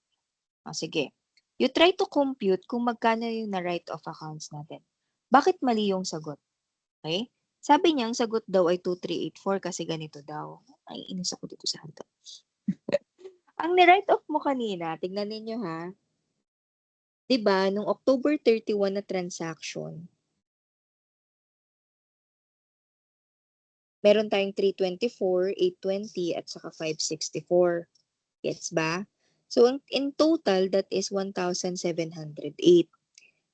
Sige. You try to compute kung magkano yung na-write off accounts natin. Bakit mali yung sagot? Okay? Sabi niya, ang sagot daw ay 2,384 kasi ganito daw. Ay, inis ako dito sa hanto. Ang ni-write off mo kanina, tignan ninyo ha. 'Di ba, nung October 31 na transaction, meron tayong 324, 820, at saka 564. Gets ba? So, in total, that is 1,708.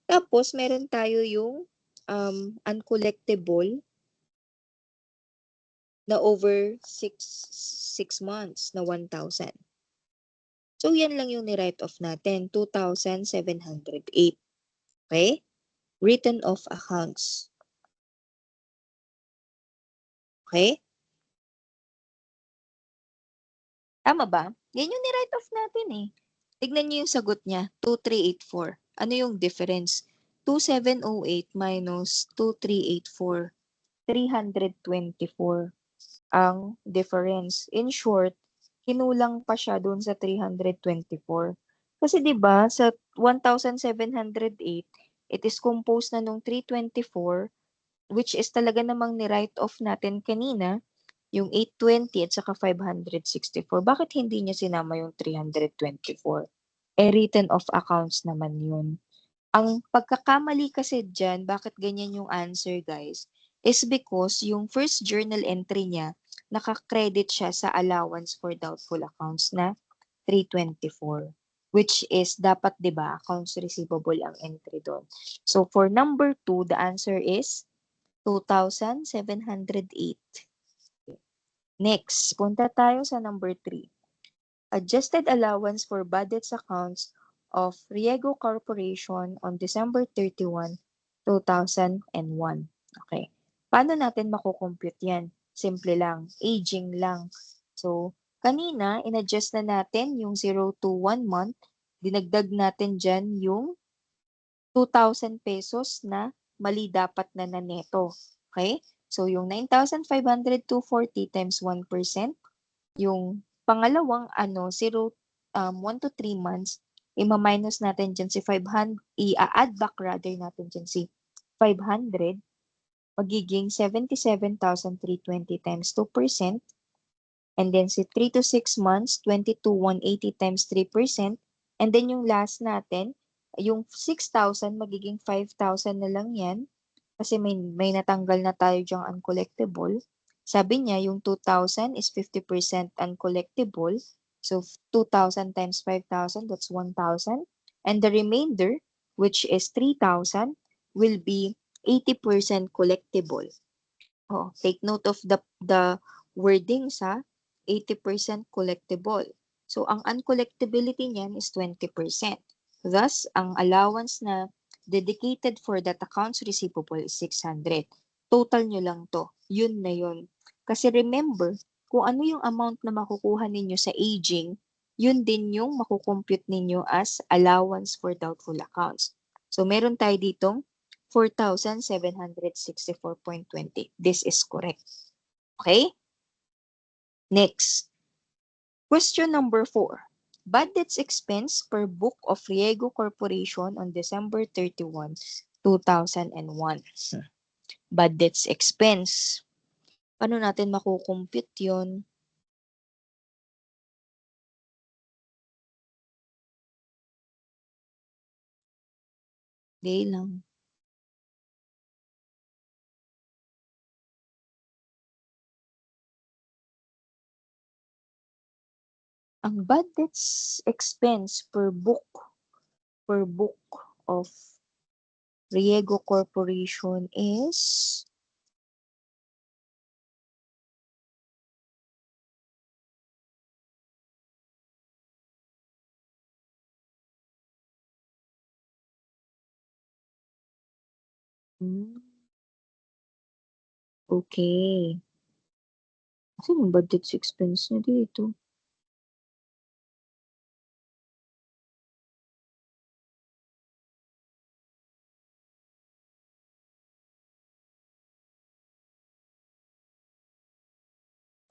Tapos, meron tayo yung uncollectible na over 6 months na 1,000. So, yan lang yung ni-write off natin, 2,708. Okay? Written off accounts. Okay? Tama ba? Yan yung ni-write off natin eh. Tignan niyo yung sagot niya, 2,384. Ano yung difference? 2,708 minus 2,384. 324 ang difference. In short, kinulang pa siya doon sa 324. Kasi 'di ba sa 1,708, it is composed na nung 324, which is talaga namang ni-write off natin kanina, yung 820 at saka 564. Bakit hindi niya sinama yung 324? Written off accounts naman yun. Ang pagkakamali kasi diyan, bakit ganyan yung answer guys, is because yung first journal entry niya, naka-credit siya sa allowance for doubtful accounts na 324. Which is, dapat 'di ba accounts receivable ang entry doon. So for number 2, the answer is 2,708. Next, punta tayo sa number 3. Adjusted allowance for bad debts accounts of Riego Corporation on December 31, 2001. Okay. Paano natin makukompute yan? Simple lang. Aging lang. So, kanina, in-adjust na natin yung 0 to 1 month. Dinagdag natin dyan yung 2,000 pesos na mali dapat na neto. Okay? So, yung 9,500 times 1%, yung pangalawang 1 to 3 months, ima-minus natin dyan si 500, i-add back rather natin dyan si 500, magiging 77,320 times 2%, and then si 3 to 6 months, 22,180 times 3%, and then yung last natin, yung 6,000 magiging 5,000 na lang yan, kasi may natanggal na tayo dyang uncollectible. Sabi niya, yung 2,000 is 50% uncollectible. So, 2,000 times 5,000, that's 1,000. And the remainder, which is 3,000, will be 80% collectible. Oh, take note of the wording sa 80% collectible. So, ang uncollectibility niyan is 20%. Thus, ang allowance na dedicated for that accounts receivable is 600. Total nyo lang to. Yun na yun. Kasi remember, kung ano yung amount na makukuha ninyo sa aging, yun din yung makukompute ninyo as allowance for doubtful accounts. So, meron tayo ditong 4,764.20. This is correct. Okay? Next. Question number 4. Bad debts expense per book of Riego Corporation on December 31, 2001. Bad debts expense. Paano natin makukompute yun? Day lang. Ang bad debts expense per book of Riego Corporation is okay. Kasi yung bad debts expense niya dito.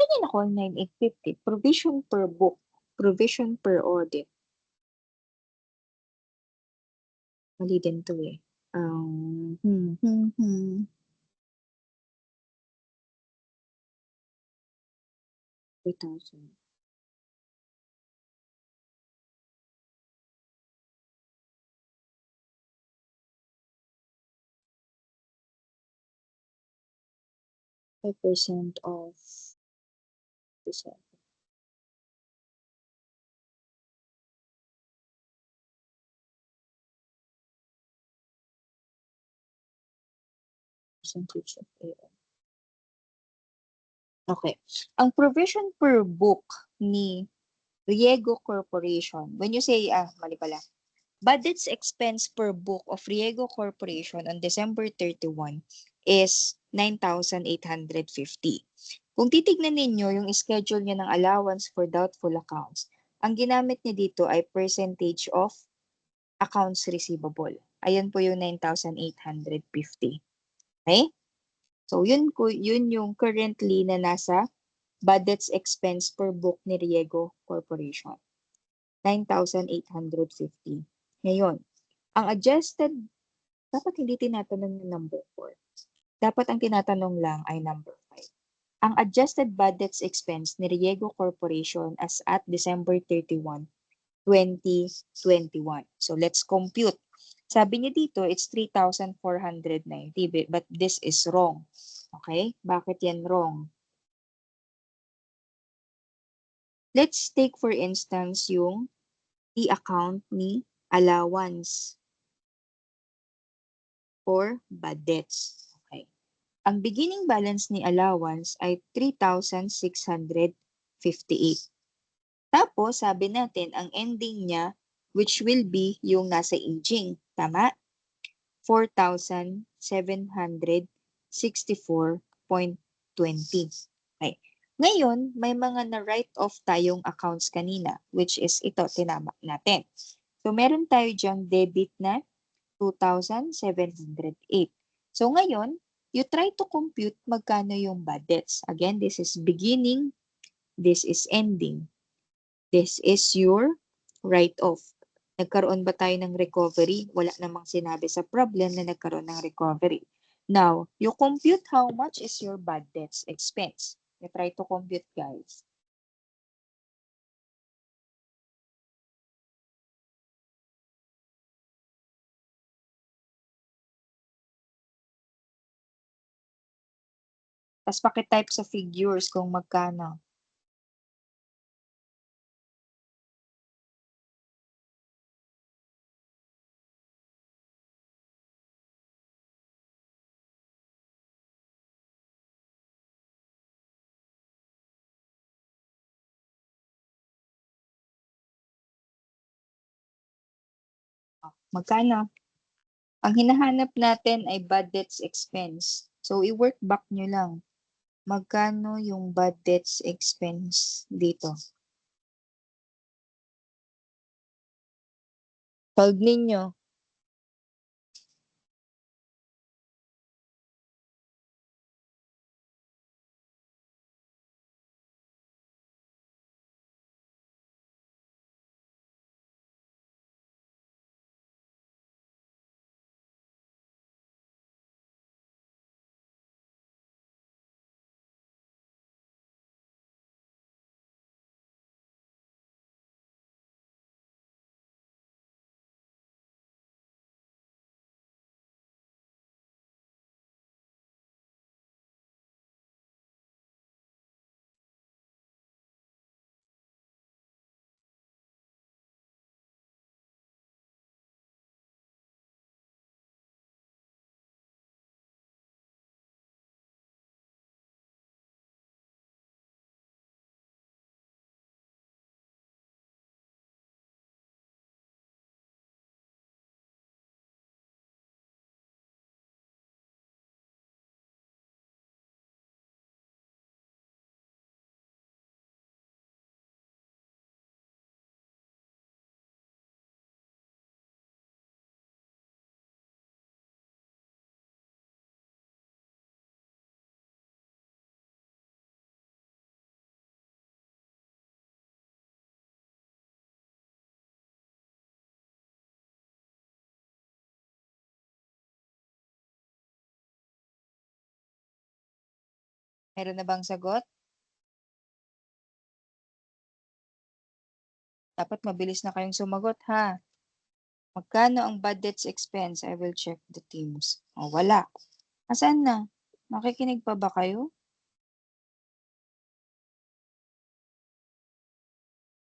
Ganyan ako, 9,850. Provision per book. Provision per audit. Mali din to eh. 3,000. % of December. Percentage of AR. Okay. Ang provision per book ni Riego Corporation, when you say, mali pala. Budget's expense per book of Riego Corporation on December 31 is 9,850. Kung titignan ninyo yung schedule niya ng allowance for doubtful accounts, ang ginamit niya dito ay percentage of accounts receivable. Ayan po yung 9,850. Okay? So, yun yung currently na nasa budget's expense per book ni Riego Corporation. 9,850. Ngayon, ang adjusted, dapat hindi tinatanong yung number 4. Dapat ang tinatanong lang ay number 5. Ang adjusted budget's expense ni Riego Corporation as at December 31, 2021. So let's compute. Sabi niya dito, it's 3,490, but this is wrong. Okay? Bakit yan wrong? Let's take for instance yung i-account ni allowance for bad debts. Okay. Ang beginning balance ni allowance ay 3,658. Tapos, sabi natin, ang ending niya, which will be yung nasa aging. Tama? 4,764.20. Okay. Ngayon, may mga na-write off tayong accounts kanina, which is ito, tinamak natin. So, meron tayo dyang debit na 2,708. So, ngayon, you try to compute magkano yung bad debts. Again, this is beginning, this is ending. This is your write-off. Nagkaroon ba tayo ng recovery? Wala namang sinabi sa problem na nagkaroon ng recovery. Now, you compute how much is your bad debts expense. You try to compute, guys. Tapos pakitype sa figures kung magkano. Magkano? Ang hinahanap natin ay bad debts expense. So, i-work back nyo lang. Magkano yung bad debts expense dito? Solve ninyo. Meron na bang sagot? Dapat mabilis na kayong sumagot, ha? Magkano ang bad debts expense? I will check the teams. Wala. Asan na? Nakikinig pa ba kayo?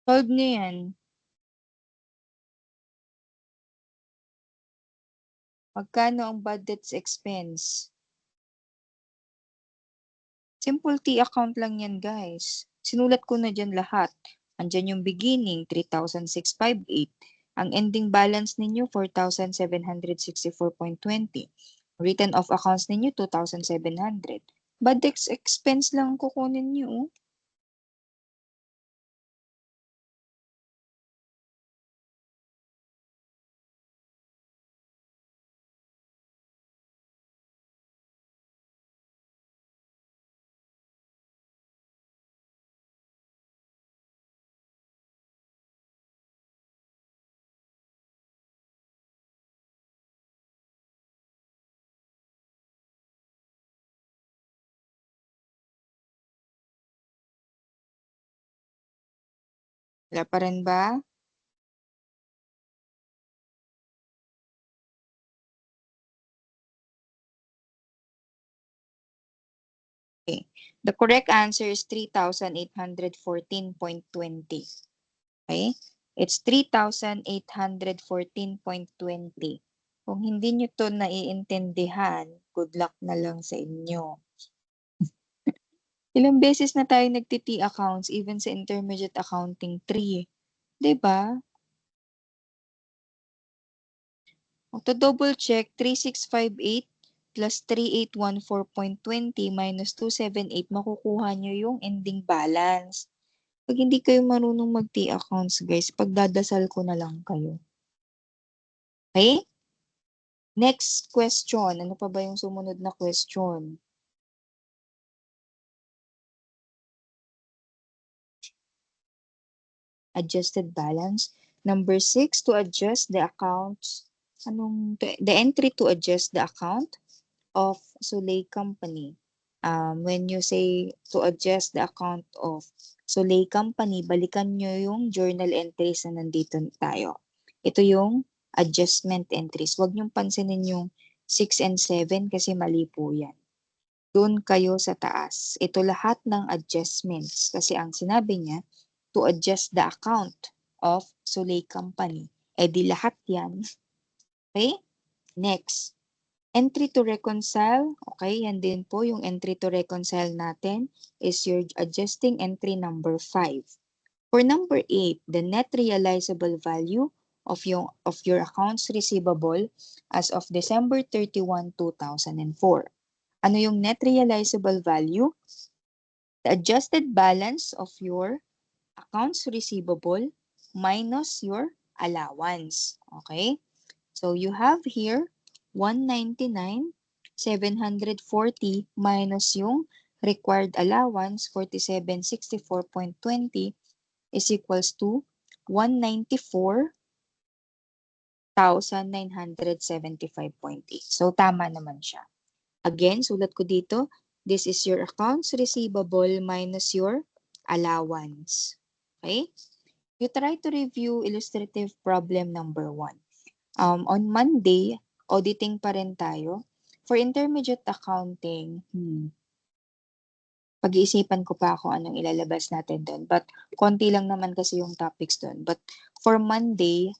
Solve nyo yan. Magkano ang bad debts expense? Simple T account lang yan, guys. Sinulat ko na dyan lahat. Andyan yung beginning, 3,658. Ang ending balance ninyo, 4,764.20. Written off accounts ninyo, 2,700. Bad debts expense lang kukunin nyo. Wala pa rin ba? Okay. The correct answer is 3,814.20. Okay? It's 3,814.20. Kung hindi nyo to naiintindihan, good luck na lang sa inyo. Ilang beses na tayo nagti-T accounts even sa intermediate accounting 3. Diba? Magto-double check, 3,658 plus 3,814.20 minus 278, makukuha nyo yung ending balance. Pag hindi kayo marunong mag-T accounts, guys, pagdadasal ko na lang kayo. Okay? Next question. Ano pa ba yung sumunod na question? Adjusted balance. Number 6, to adjust the accounts. The entry to adjust the account of Soleil Company. When you say to adjust the account of Soleil Company, balikan nyo yung journal entries na nandito tayo. Ito yung adjustment entries. Huwag niyong pansinin yung 6 and 7 kasi mali po yan. Doon kayo sa taas. Ito lahat ng adjustments kasi ang sinabi niya, to adjust the account of Soleil Company. Di lahat yan. Okay? Next. Entry to reconcile. Okay, yan din po yung entry to reconcile natin is your adjusting entry number 5. For number 8, the net realizable value of your accounts receivable as of December 31, 2004. Ano yung net realizable value? The adjusted balance of your accounts receivable minus your allowance. Okay? So you have here 199,740 minus yung required allowance 4764.20 is equals to 194,975.8. So tama naman siya. Again, sulat ko dito, this is your accounts receivable minus your allowance. Okay? You try to review illustrative problem number 1. On Monday, auditing pa rin tayo. For intermediate accounting, pag-iisipan ko pa kung anong ilalabas natin doon. But konti lang naman kasi yung topics doon. But for Monday,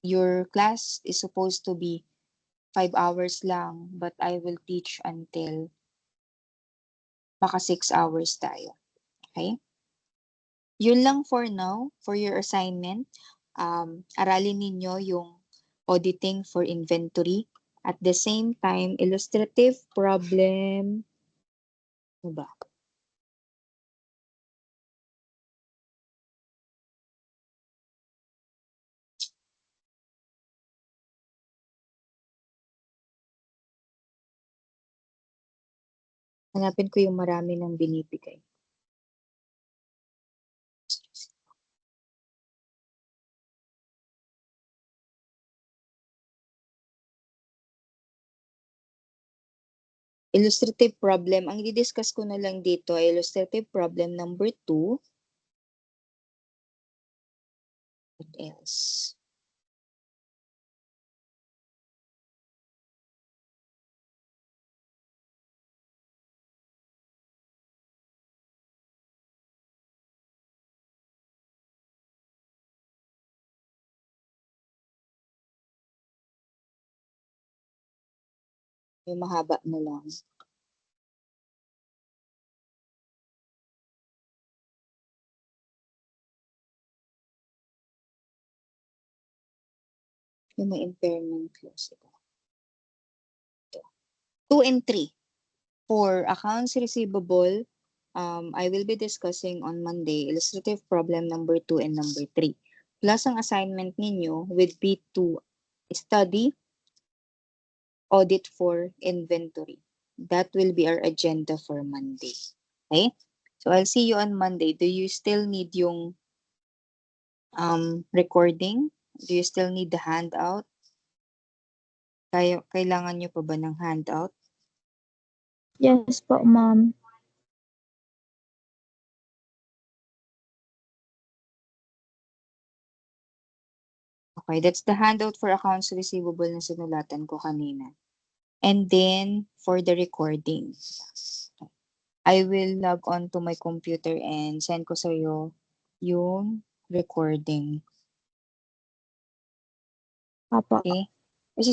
your class is supposed to be 5 hours lang, but I will teach until maka 6 hours tayo. Okay? Yun lang for now, for your assignment. Aralin ninyo yung auditing for inventory. At the same time, illustrative problem. Ano ba? Hanapin ko yung marami ng binibigay. Illustrative problem. Ang i-discuss ko na lang dito ay illustrative problem number 2. What else? Yung mahaba na lang. Yung may impairment clause. 2 and 3. For accounts receivable, I will be discussing on Monday illustrative problem number 2 and number 3. Plus, ang assignment ninyo would be to study audit for inventory. That will be our agenda for Monday. Okay? So, I'll see you on Monday. Do you still need yung recording? Do you still need the handout? Kailangan nyo pa ba ng handout? Yes po, ma'am. Okay, that's the handout for accounts receivable na sinulatan ko kanina. And then, for the recording, I will log on to my computer and send ko sa'yo yung recording. Apo. Okay?